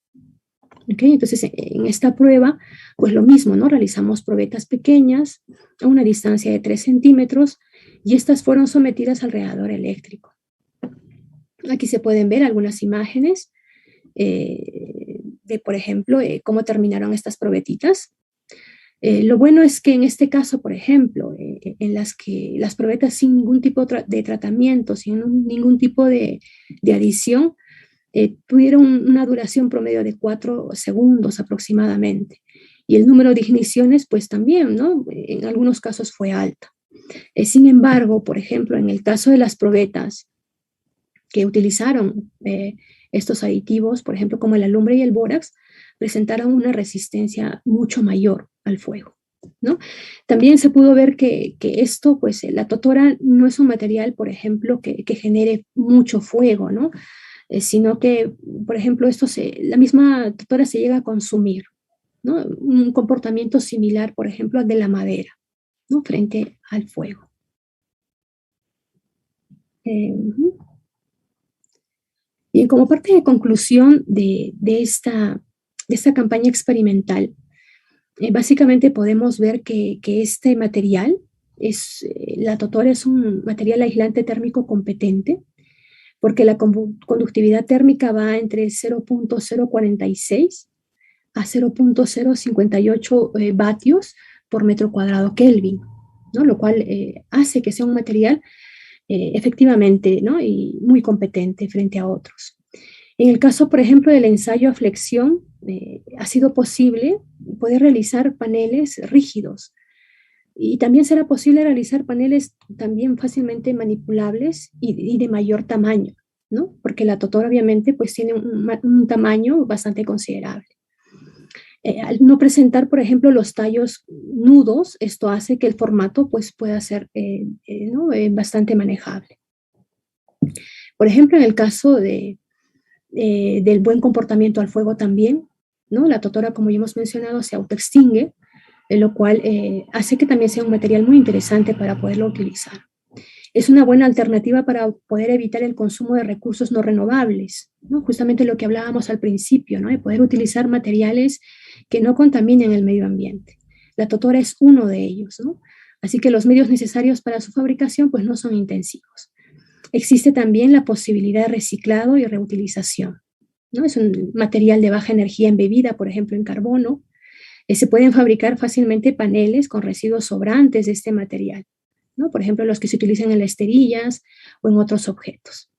¿Okay? Entonces en esta prueba pues lo mismo, ¿no? Realizamos probetas pequeñas a una distancia de 3 centímetros y estas fueron sometidas al radiador eléctrico. Aquí se pueden ver algunas imágenes de, por ejemplo, cómo terminaron estas probetitas. Lo bueno es que en este caso, por ejemplo, en las probetas sin ningún tipo de tratamiento, sin ningún tipo de adición, tuvieron una duración promedio de 4 segundos aproximadamente. Y el número de igniciones, pues también, ¿no? En algunos casos fue alta. Sin embargo, por ejemplo, en el caso de las probetas que utilizaron estos aditivos, por ejemplo, como el alumbre y el bórax, presentaron una resistencia mucho mayor al fuego, ¿no? También se pudo ver que esto, pues la totora no es un material, por ejemplo, que genere mucho fuego, ¿no? sino que, por ejemplo, la misma totora se llega a consumir, ¿no? Un comportamiento similar, por ejemplo, al de la madera, ¿no? Frente al fuego. Bien, como parte de conclusión de esta campaña experimental, básicamente podemos ver que este material, la totora es un material aislante térmico competente, porque la conductividad térmica va entre 0.046 a 0.058 vatios por metro cuadrado Kelvin, ¿no? Lo cual hace que sea un material efectivamente, ¿no? Y muy competente frente a otros. En el caso, por ejemplo, del ensayo a flexión, ha sido posible poder realizar paneles rígidos, y también será posible realizar paneles también fácilmente manipulables y de mayor tamaño, ¿no? Porque la totora obviamente pues tiene un tamaño bastante considerable. Al no presentar, por ejemplo, los tallos nudos, esto hace que el formato pues pueda ser ¿no? Bastante manejable. Por ejemplo, en el caso del buen comportamiento al fuego también, ¿no? La totora, como ya hemos mencionado, se autoextingue, lo cual hace que también sea un material muy interesante para poderlo utilizar. Es una buena alternativa para poder evitar el consumo de recursos no renovables, ¿no? Justamente lo que hablábamos al principio, ¿no? De poder utilizar materiales que no contaminen el medio ambiente. La totora es uno de ellos, ¿no? Así que los medios necesarios para su fabricación pues no son intensivos. Existe también la posibilidad de reciclado y reutilización, ¿no? Es un material de baja energía embebida, por ejemplo, en carbono. Se pueden fabricar fácilmente paneles con residuos sobrantes de este material, ¿no? Por ejemplo, los que se utilizan en las esterillas o en otros objetos.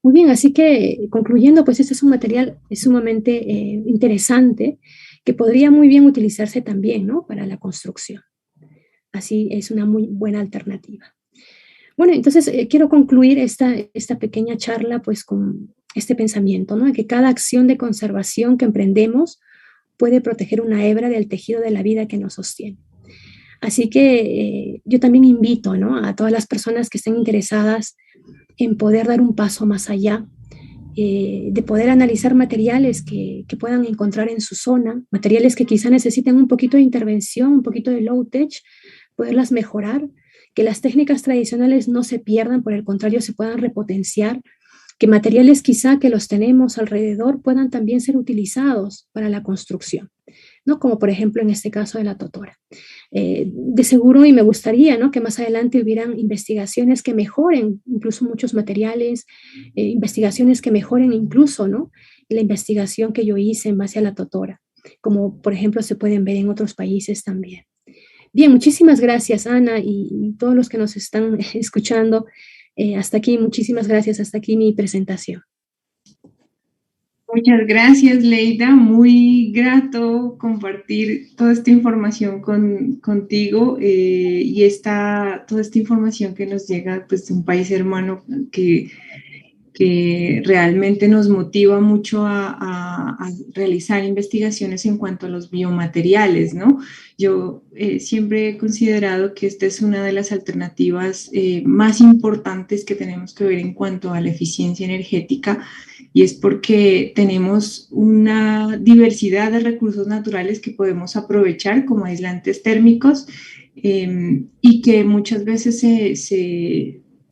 Muy bien, así que concluyendo, pues este es un material sumamente interesante que podría muy bien utilizarse también, ¿no? Para la construcción. Así es una muy buena alternativa. Bueno, entonces quiero concluir esta pequeña charla pues con este pensamiento, ¿no? De que cada acción de conservación que emprendemos puede proteger una hebra del tejido de la vida que nos sostiene. Así que yo también invito, ¿no? A todas las personas que estén interesadas en poder dar un paso más allá, de poder analizar materiales que puedan encontrar en su zona, materiales que quizá necesiten un poquito de intervención, un poquito de low tech, poderlas mejorar, que las técnicas tradicionales no se pierdan, por el contrario, se puedan repotenciar, que materiales quizá que los tenemos alrededor puedan también ser utilizados para la construcción, ¿no? Como por ejemplo en este caso de la totora. De seguro, y me gustaría, ¿no? Que más adelante hubieran investigaciones que mejoren incluso muchos materiales, investigaciones que mejoren incluso, ¿no? La investigación que yo hice en base a la totora, como por ejemplo se pueden ver en otros países también. Bien, muchísimas gracias, Ana, y todos los que nos están escuchando. Hasta aquí, muchísimas gracias. Hasta aquí mi presentación.
Muchas gracias, Leida. Muy grato compartir toda esta información contigo y toda esta información que nos llega pues, de un país hermano que realmente nos motiva mucho a realizar investigaciones en cuanto a los biomateriales, ¿no? Yo siempre he considerado que esta es una de las alternativas más importantes que tenemos que ver en cuanto a la eficiencia energética, y es porque tenemos una diversidad de recursos naturales que podemos aprovechar como aislantes térmicos y que muchas veces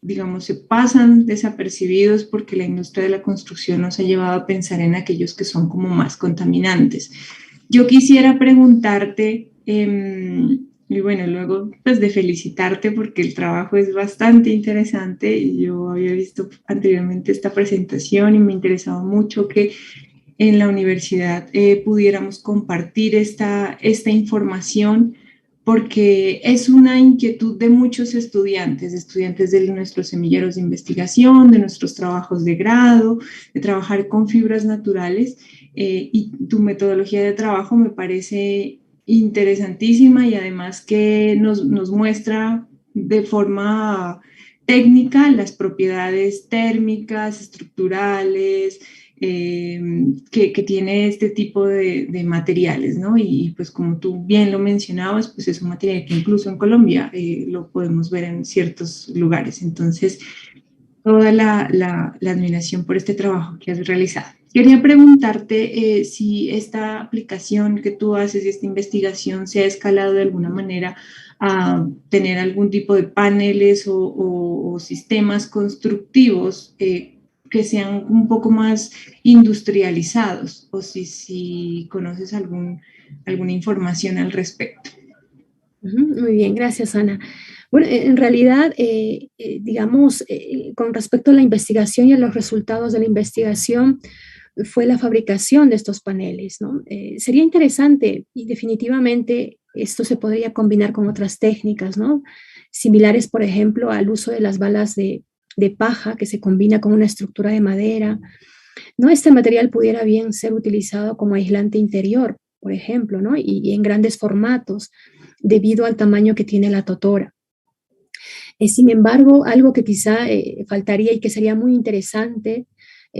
digamos, se pasan desapercibidos porque la industria de la construcción nos ha llevado a pensar en aquellos que son como más contaminantes. Yo quisiera preguntarte, y bueno, luego pues de felicitarte porque el trabajo es bastante interesante. Yo había visto anteriormente esta presentación y me interesaba mucho que en la universidad pudiéramos compartir esta información, porque es una inquietud de muchos estudiantes de nuestros semilleros de investigación, de nuestros trabajos de grado, de trabajar con fibras naturales, y tu metodología de trabajo me parece interesantísima y además que nos muestra de forma técnica las propiedades térmicas, estructurales, que tiene este tipo de materiales, ¿no? Y pues como tú bien lo mencionabas, pues es un material que incluso en Colombia lo podemos ver en ciertos lugares. Entonces, toda la admiración por este trabajo que has realizado. Quería preguntarte si esta aplicación que tú haces y esta investigación se ha escalado de alguna manera a tener algún tipo de paneles o sistemas constructivos que sean un poco más industrializados, o si conoces alguna información al respecto.
Muy bien, gracias, Ana. Bueno, en realidad, digamos, con respecto a la investigación y a los resultados de la investigación, fue la fabricación de estos paneles, ¿no? Sería interesante y definitivamente esto se podría combinar con otras técnicas, ¿no? Similares, por ejemplo, al uso de las balas de paja que se combina con una estructura de madera, ¿no? Este material pudiera bien ser utilizado como aislante interior, por ejemplo, ¿no? Y en grandes formatos, debido al tamaño que tiene la totora. Sin embargo, algo que quizá faltaría y que sería muy interesante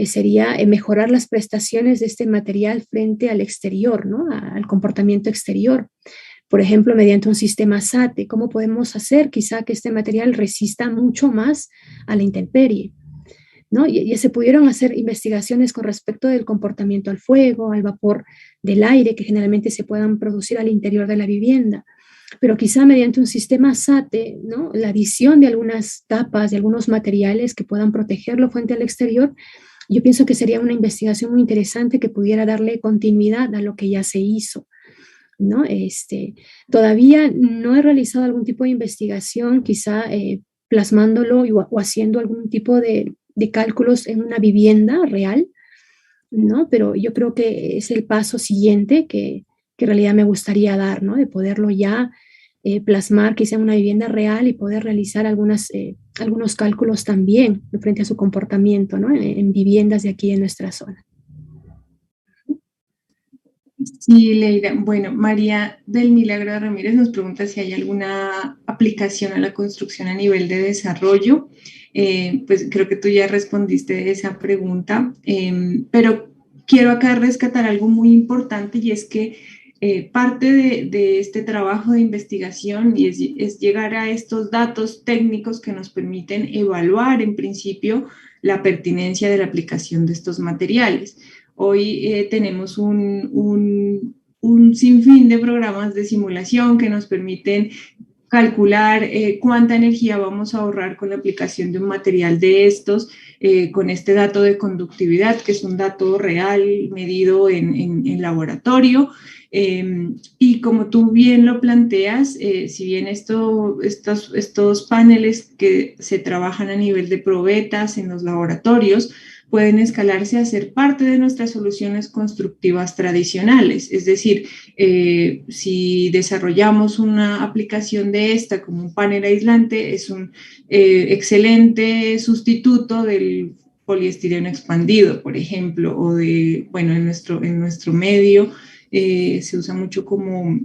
sería mejorar las prestaciones de este material frente al exterior, ¿no? Al comportamiento exterior. Por ejemplo, mediante un sistema SATE, ¿cómo podemos hacer quizá que este material resista mucho más a la intemperie? ¿No? Ya se pudieron hacer investigaciones con respecto del comportamiento al fuego, al vapor del aire que generalmente se puedan producir al interior de la vivienda, pero quizá mediante un sistema SATE, ¿no? La adición de algunas capas, de algunos materiales que puedan protegerlo frente al exterior, yo pienso que sería una investigación muy interesante que pudiera darle continuidad a lo que ya se hizo, ¿no? Todavía no he realizado algún tipo de investigación, quizá plasmándolo o haciendo algún tipo de cálculos en una vivienda real, ¿no? Pero yo creo que es el paso siguiente que en realidad me gustaría dar, ¿no? De poderlo ya plasmar quizá en una vivienda real y poder realizar algunos cálculos también frente a su comportamiento, ¿no? En viviendas de aquí en nuestra zona.
Sí, Leida. Bueno, María del Milagro Ramírez nos pregunta si hay alguna aplicación a la construcción a nivel de desarrollo. Pues creo que tú ya respondiste esa pregunta, pero quiero acá rescatar algo muy importante y es que parte de este trabajo de investigación es llegar a estos datos técnicos que nos permiten evaluar en principio la pertinencia de la aplicación de estos materiales. Hoy tenemos un sinfín de programas de simulación que nos permiten calcular cuánta energía vamos a ahorrar con la aplicación de un material de estos, con este dato de conductividad, que es un dato real medido en laboratorio. Y como tú bien lo planteas, si bien estos paneles que se trabajan a nivel de probetas en los laboratorios, pueden escalarse a ser parte de nuestras soluciones constructivas tradicionales. Es decir, si desarrollamos una aplicación de esta como un panel aislante, es un excelente sustituto del poliestireno expandido, por ejemplo, o de, bueno, en nuestro medio se usa mucho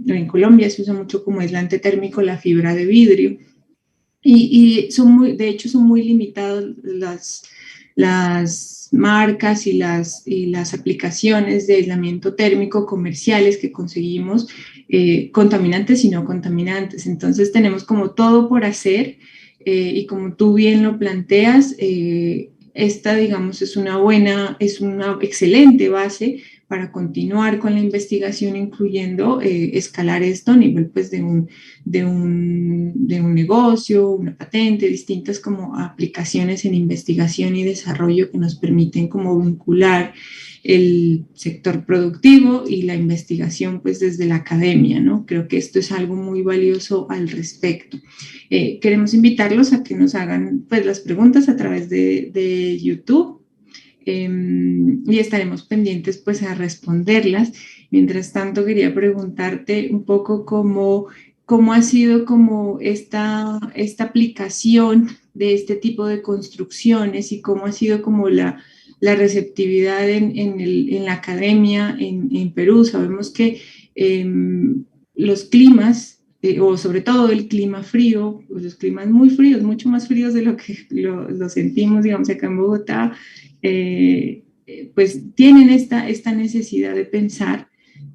en Colombia se usa mucho como aislante térmico la fibra de vidrio. Y de hecho son muy limitadas las marcas y las aplicaciones de aislamiento térmico comerciales que conseguimos, contaminantes y no contaminantes. Entonces tenemos como todo por hacer y como tú bien lo planteas, esta, digamos, es una excelente base para continuar con la investigación, incluyendo escalar esto a nivel pues, de un negocio, una patente, distintas como aplicaciones en investigación y desarrollo que nos permiten como vincular el sector productivo y la investigación pues desde la academia, ¿no? Creo que esto es algo muy valioso al respecto. Queremos invitarlos a que nos hagan pues las preguntas a través de YouTube y estaremos pendientes pues a responderlas. Mientras tanto, quería preguntarte un poco cómo ha sido como esta aplicación de este tipo de construcciones y cómo ha sido como la receptividad en la academia en Perú. Sabemos que los climas, o sobre todo el clima frío, los climas muy fríos, mucho más fríos de lo que lo sentimos, digamos, acá en Bogotá, pues tienen esta necesidad de pensar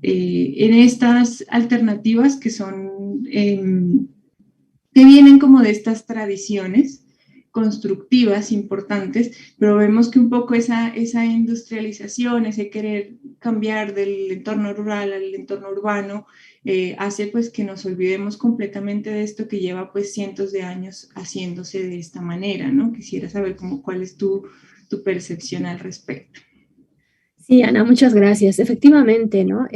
en estas alternativas que son, que vienen como de estas tradiciones constructivas importantes, pero vemos que un poco esa industrialización, ese querer cambiar del entorno rural al entorno urbano, hace pues que nos olvidemos completamente de esto que lleva pues cientos de años haciéndose de esta manera, ¿no? Quisiera saber cuál es tu percepción al respecto.
Sí, Ana, muchas gracias. Efectivamente, ¿no?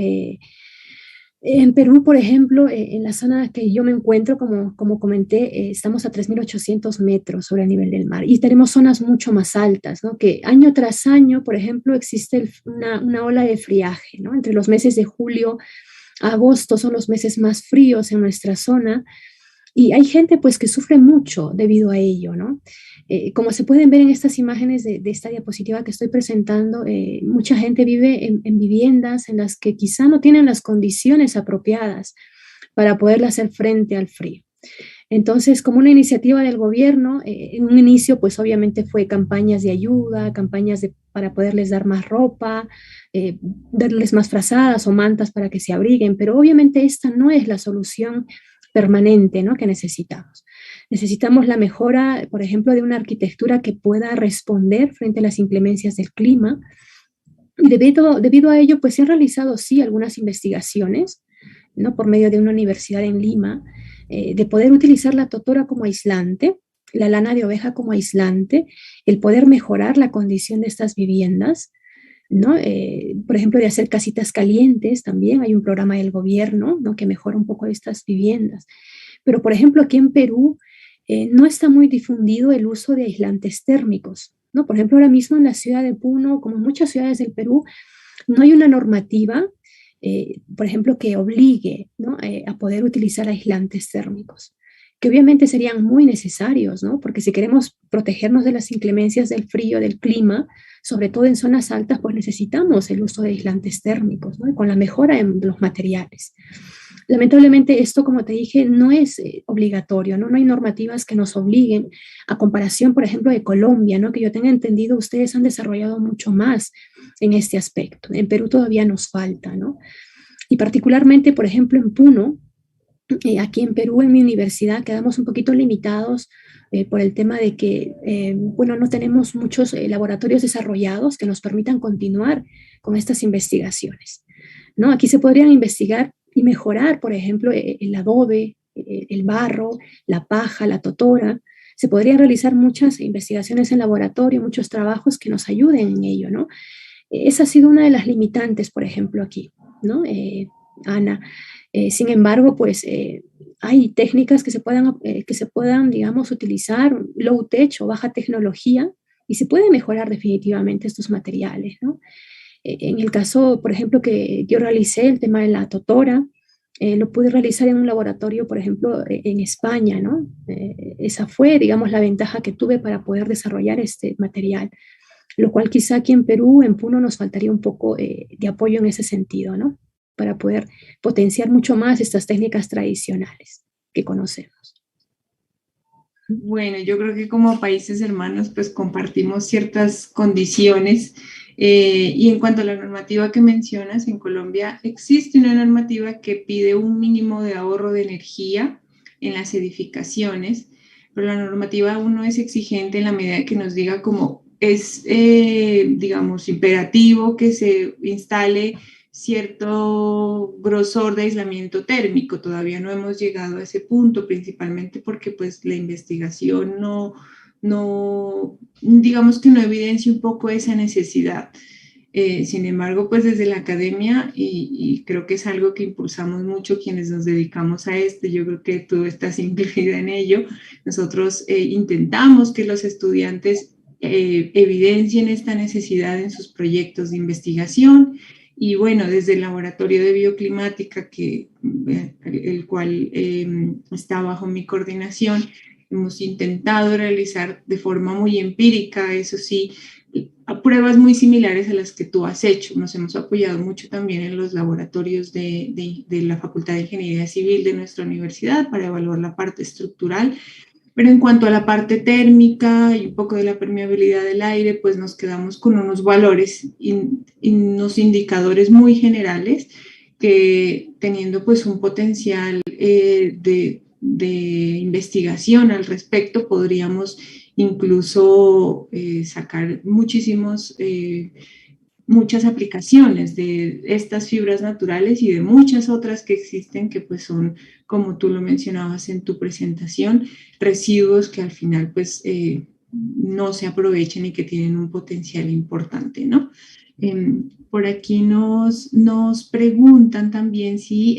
En Perú, por ejemplo, en la zona que yo me encuentro, como comenté, estamos a 3.800 metros sobre el nivel del mar y tenemos zonas mucho más altas, ¿no? Que año tras año, por ejemplo, existe una ola de friaje, ¿no? Entre los meses de julio a agosto son los meses más fríos en nuestra zona y hay gente pues que sufre mucho debido a ello, ¿no? Como se pueden ver en estas imágenes de esta diapositiva que estoy presentando, mucha gente vive en viviendas en las que quizá no tienen las condiciones apropiadas para poder hacer frente al frío. Entonces, como una iniciativa del gobierno, en un inicio, pues obviamente fue campañas de ayuda, para poderles dar más ropa, darles más frazadas o mantas para que se abriguen, pero obviamente esta no es la solución permanente, ¿no?, que necesitamos. Necesitamos la mejora, por ejemplo, de una arquitectura que pueda responder frente a las inclemencias del clima. Debido a ello, pues se han realizado, sí, algunas investigaciones, ¿no?, por medio de una universidad en Lima, de poder utilizar la totora como aislante, la lana de oveja como aislante, el poder mejorar la condición de estas viviendas, ¿no? Por ejemplo, de hacer casitas calientes también, hay un programa del gobierno, ¿no?, que mejora un poco estas viviendas. Pero, por ejemplo, aquí en Perú no está muy difundido el uso de aislantes térmicos, ¿no? Por ejemplo, ahora mismo en la ciudad de Puno, como en muchas ciudades del Perú, no hay una normativa, por ejemplo, que obligue, ¿no?, a poder utilizar aislantes térmicos, que obviamente serían muy necesarios, ¿no? Porque si queremos protegernos de las inclemencias del frío, del clima, sobre todo en zonas altas, pues necesitamos el uso de aislantes térmicos, ¿no?, y con la mejora en los materiales. Lamentablemente esto, como te dije, no es obligatorio, ¿no? No hay normativas que nos obliguen, a comparación, por ejemplo, de Colombia, ¿no? Que yo tenga entendido, ustedes han desarrollado mucho más en este aspecto. En Perú todavía nos falta, ¿no? Y particularmente, por ejemplo, en Puno, aquí en Perú, en mi universidad, quedamos un poquito limitados por el tema de que, bueno, no tenemos muchos laboratorios desarrollados que nos permitan continuar con estas investigaciones, ¿no? Aquí se podrían investigar y mejorar, por ejemplo, el adobe, el barro, la paja, la totora. Se podrían realizar muchas investigaciones en laboratorio, muchos trabajos que nos ayuden en ello, ¿no? Esa ha sido una de las limitantes, por ejemplo, aquí, ¿no? Ana. Sin embargo, pues hay técnicas que se puedan, digamos, utilizar low tech o baja tecnología y se puede mejorar definitivamente estos materiales, ¿no? En el caso, por ejemplo, que yo realicé el tema de la totora, lo pude realizar en un laboratorio, por ejemplo, en España, ¿no? Esa fue, digamos, la ventaja que tuve para poder desarrollar este material, lo cual quizá aquí en Perú, en Puno, nos faltaría un poco de apoyo en ese sentido, ¿no? Para poder potenciar mucho más estas técnicas tradicionales que conocemos.
Bueno, yo creo que como países hermanos, pues compartimos ciertas condiciones. Y en cuanto a la normativa que mencionas, en Colombia existe una normativa que pide un mínimo de ahorro de energía en las edificaciones, pero la normativa aún no es exigente en la medida que nos diga cómo es, digamos, imperativo que se instale cierto grosor de aislamiento térmico. Todavía no hemos llegado a ese punto, principalmente porque pues la investigación digamos que no evidencia un poco esa necesidad. Sin embargo, pues desde la academia, y creo que es algo que impulsamos mucho quienes nos dedicamos a esto, yo creo que tú estás incluida en ello, nosotros intentamos que los estudiantes evidencien esta necesidad en sus proyectos de investigación. Y bueno, desde el Laboratorio de Bioclimática, el cual está bajo mi coordinación, hemos intentado realizar de forma muy empírica, eso sí, a pruebas muy similares a las que tú has hecho. Nos hemos apoyado mucho también en los laboratorios de la Facultad de Ingeniería Civil de nuestra universidad para evaluar la parte estructural. Pero en cuanto a la parte térmica y un poco de la permeabilidad del aire, pues nos quedamos con unos valores y unos indicadores muy generales que teniendo pues un potencial de investigación al respecto, podríamos incluso sacar muchas aplicaciones de estas fibras naturales y de muchas otras que existen que pues son, como tú lo mencionabas en tu presentación, residuos que al final pues no se aprovechan y que tienen un potencial importante, ¿no? Por aquí nos preguntan también si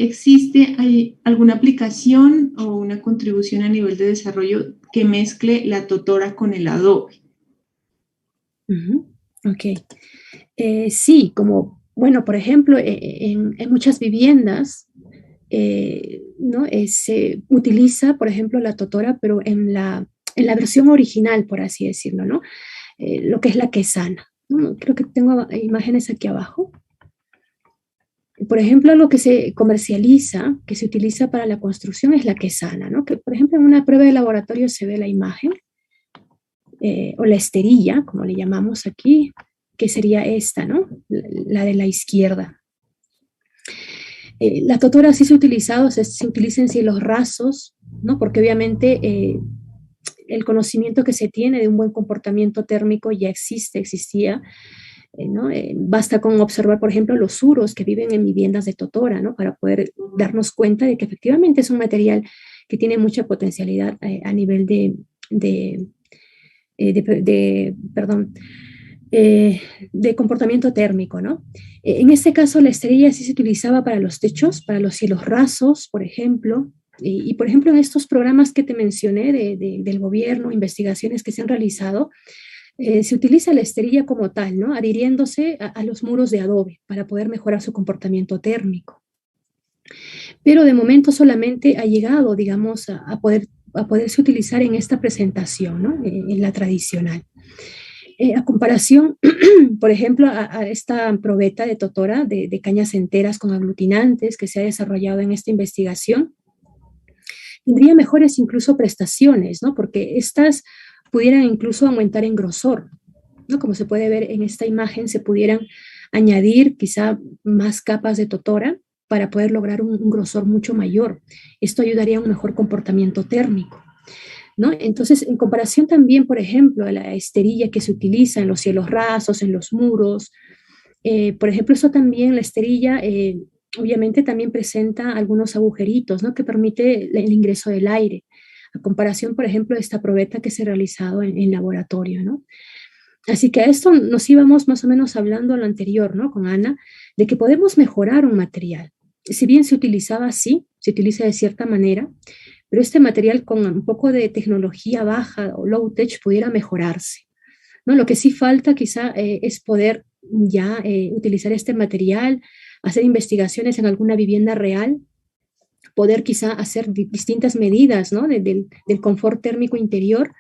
hay alguna aplicación o una contribución a nivel de desarrollo que mezcle la Totora con el Adobe.
Ok. Sí, como, bueno, por ejemplo, en muchas viviendas, ¿no? Se utiliza, por ejemplo, la Totora, pero en la versión original, por así decirlo, ¿no? Lo que es la Quesana, ¿no? Creo que tengo imágenes aquí abajo. Por ejemplo, lo que se comercializa, que se utiliza para la construcción es la Quesana, ¿no? Que, por ejemplo, en una prueba de laboratorio se ve la imagen, o la esterilla, como le llamamos aquí, que sería esta, ¿no? La de la izquierda. La Totora sí se ha utilizado, se utiliza en cielos rasos, ¿no? Porque obviamente el conocimiento que se tiene de un buen comportamiento térmico ya existía, ¿no? Basta con observar, por ejemplo, los suros que viven en viviendas de Totora, ¿no? Para poder darnos cuenta de que efectivamente es un material que tiene mucha potencialidad a nivel de comportamiento térmico, ¿no? En este caso, la esterilla sí se utilizaba para los techos, para los cielos rasos, por ejemplo, y por ejemplo, en estos programas que te mencioné del gobierno, investigaciones que se han realizado, se utiliza la esterilla como tal, ¿no? Adhiriéndose a los muros de adobe para poder mejorar su comportamiento térmico. Pero de momento solamente ha llegado, digamos, a poderse utilizar en esta presentación, ¿no? En la tradicional. A comparación, por ejemplo, a esta probeta de Totora de cañas enteras con aglutinantes que se ha desarrollado en esta investigación, tendría mejores incluso prestaciones, ¿no? Porque estas pudieran incluso aumentar en grosor, ¿no? Como se puede ver en esta imagen, se pudieran añadir quizá más capas de Totora para poder lograr un grosor mucho mayor. Esto ayudaría a un mejor comportamiento térmico, ¿no? Entonces, en comparación también, por ejemplo, a la esterilla que se utiliza en los cielos rasos, en los muros, por ejemplo, eso también, la esterilla, obviamente también presenta algunos agujeritos, ¿no? Que permite el ingreso del aire, a comparación, por ejemplo, de esta probeta que se ha realizado en laboratorio, ¿no? Así que a esto nos íbamos más o menos hablando a lo anterior, ¿no? Con Ana, de que podemos mejorar un material. Si bien se utilizaba así, se utiliza de cierta manera, pero este material con un poco de tecnología baja o low tech pudiera mejorarse, ¿no? Lo que sí falta quizá es poder ya utilizar este material, hacer investigaciones en alguna vivienda real, poder quizá hacer distintas medidas, ¿no? Del confort térmico interior,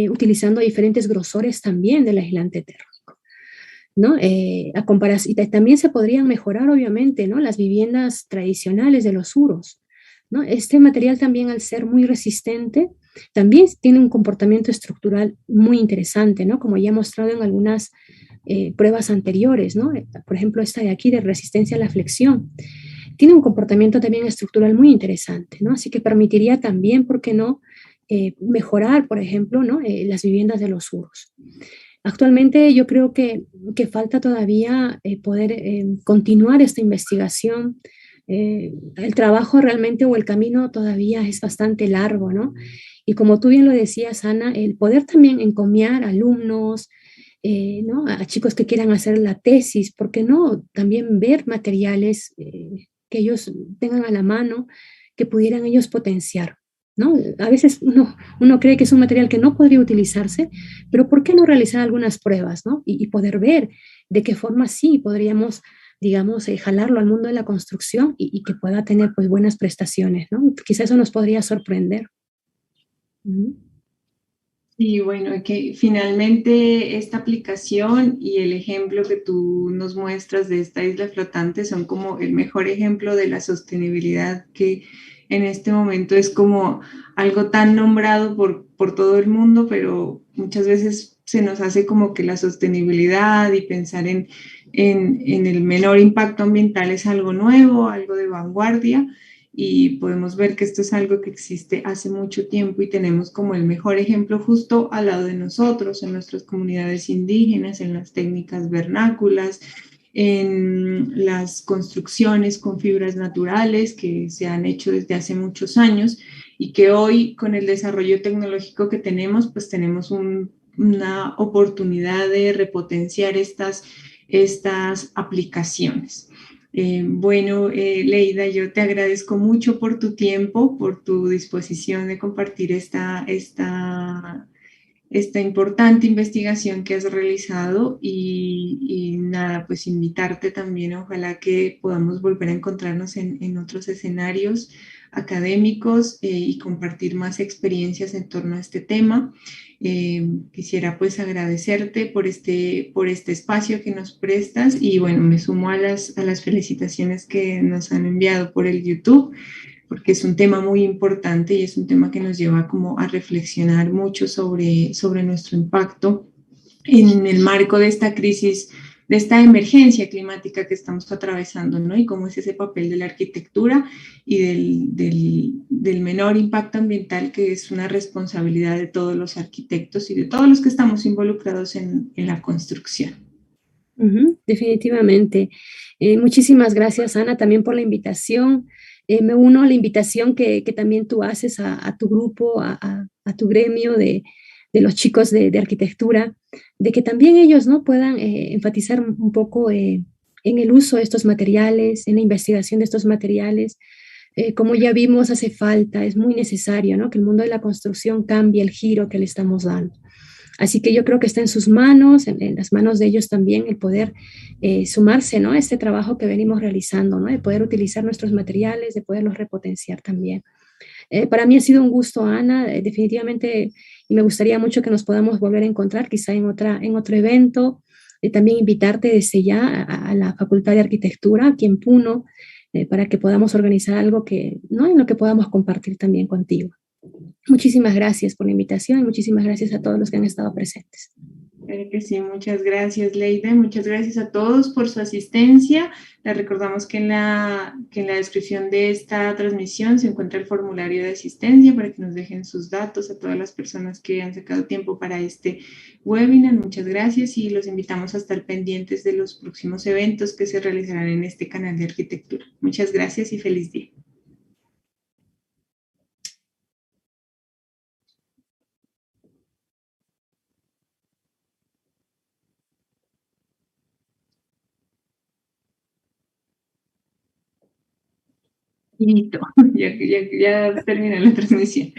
utilizando diferentes grosores también del aislante térmico, ¿no? A comparación, y también se podrían mejorar, obviamente, ¿no? Las viviendas tradicionales de los suros, ¿no? Este material también, al ser muy resistente, también tiene un comportamiento estructural muy interesante, ¿no? Como ya he mostrado en algunas pruebas anteriores, ¿no? Por ejemplo, esta de aquí de resistencia a la flexión. Tiene un comportamiento también estructural muy interesante, ¿no? Así que permitiría también, ¿por qué no?, mejorar, por ejemplo, ¿no? Las viviendas de los suros. Actualmente yo creo que falta todavía poder continuar esta investigación. El trabajo realmente o el camino todavía es bastante largo, ¿no? Y como tú bien lo decías, Ana, el poder también encomiar a alumnos, ¿no? A chicos que quieran hacer la tesis, ¿por qué no? También ver materiales que ellos tengan a la mano, que pudieran ellos potenciar, ¿no? A veces uno cree que es un material que no podría utilizarse, pero ¿por qué no realizar algunas pruebas, ¿no? Y poder ver de qué forma sí podríamos, digamos, jalarlo al mundo de la construcción y que pueda tener pues buenas prestaciones, ¿no? Quizá eso nos podría sorprender.
Y bueno, que finalmente esta aplicación y el ejemplo que tú nos muestras de esta isla flotante son como el mejor ejemplo de la sostenibilidad que en este momento es como algo tan nombrado por todo el mundo, pero muchas veces se nos hace como que la sostenibilidad y pensar en el menor impacto ambiental es algo nuevo, algo de vanguardia. y podemos ver que esto es algo que existe hace mucho tiempo y tenemos como el mejor ejemplo justo al lado de nosotros, en nuestras comunidades indígenas, en las técnicas vernáculas, en las construcciones con fibras naturales que se han hecho desde hace muchos años y que hoy con el desarrollo tecnológico que tenemos, pues tenemos una oportunidad de repotenciar estas aplicaciones. Bueno, Leida, yo te agradezco mucho por tu tiempo, por tu disposición de compartir esta importante investigación que has realizado y nada, pues invitarte también, ojalá que podamos volver a encontrarnos en otros escenarios académicos y compartir más experiencias en torno a este tema. Quisiera pues agradecerte por este espacio que nos prestas y bueno, me sumo a las felicitaciones que nos han enviado por el YouTube porque es un tema muy importante y es un tema que nos lleva como a reflexionar mucho sobre nuestro impacto en el marco de esta crisis, de esta emergencia climática que estamos atravesando, ¿no? Y cómo es ese papel de la arquitectura y del menor impacto ambiental, que es una responsabilidad de todos los arquitectos y de todos los que estamos involucrados en la construcción.
Definitivamente. Muchísimas gracias, Ana, también por la invitación. Me uno a la invitación que también tú haces a tu grupo, a tu gremio de los chicos de arquitectura, de que también ellos, ¿no?, puedan enfatizar un poco en el uso de estos materiales, en la investigación de estos materiales. Como ya vimos, hace falta, es muy necesario, ¿no?, que el mundo de la construcción cambie el giro que le estamos dando. Así que yo creo que está en sus manos, en las manos de ellos también, el poder sumarse, ¿no?, a este trabajo que venimos realizando, ¿no?, de poder utilizar nuestros materiales, de poderlos repotenciar también. Para mí ha sido un gusto, Ana, definitivamente, y me gustaría mucho que nos podamos volver a encontrar, quizá en otro evento. También invitarte desde ya a la Facultad de Arquitectura aquí en Puno, para que podamos organizar algo que, ¿no?, en lo que podamos compartir también contigo. Muchísimas gracias por la invitación y muchísimas gracias a todos los que han estado presentes.
Claro que sí, muchas gracias, Leida, y muchas gracias a todos por su asistencia. Les recordamos que en la descripción de esta transmisión se encuentra el formulario de asistencia para que nos dejen sus datos a todas las personas que han sacado tiempo para este webinar. Muchas gracias y los invitamos a estar pendientes de los próximos eventos que se realizarán en este canal de arquitectura. Muchas gracias y feliz día. Listo, ya terminó la transmisión.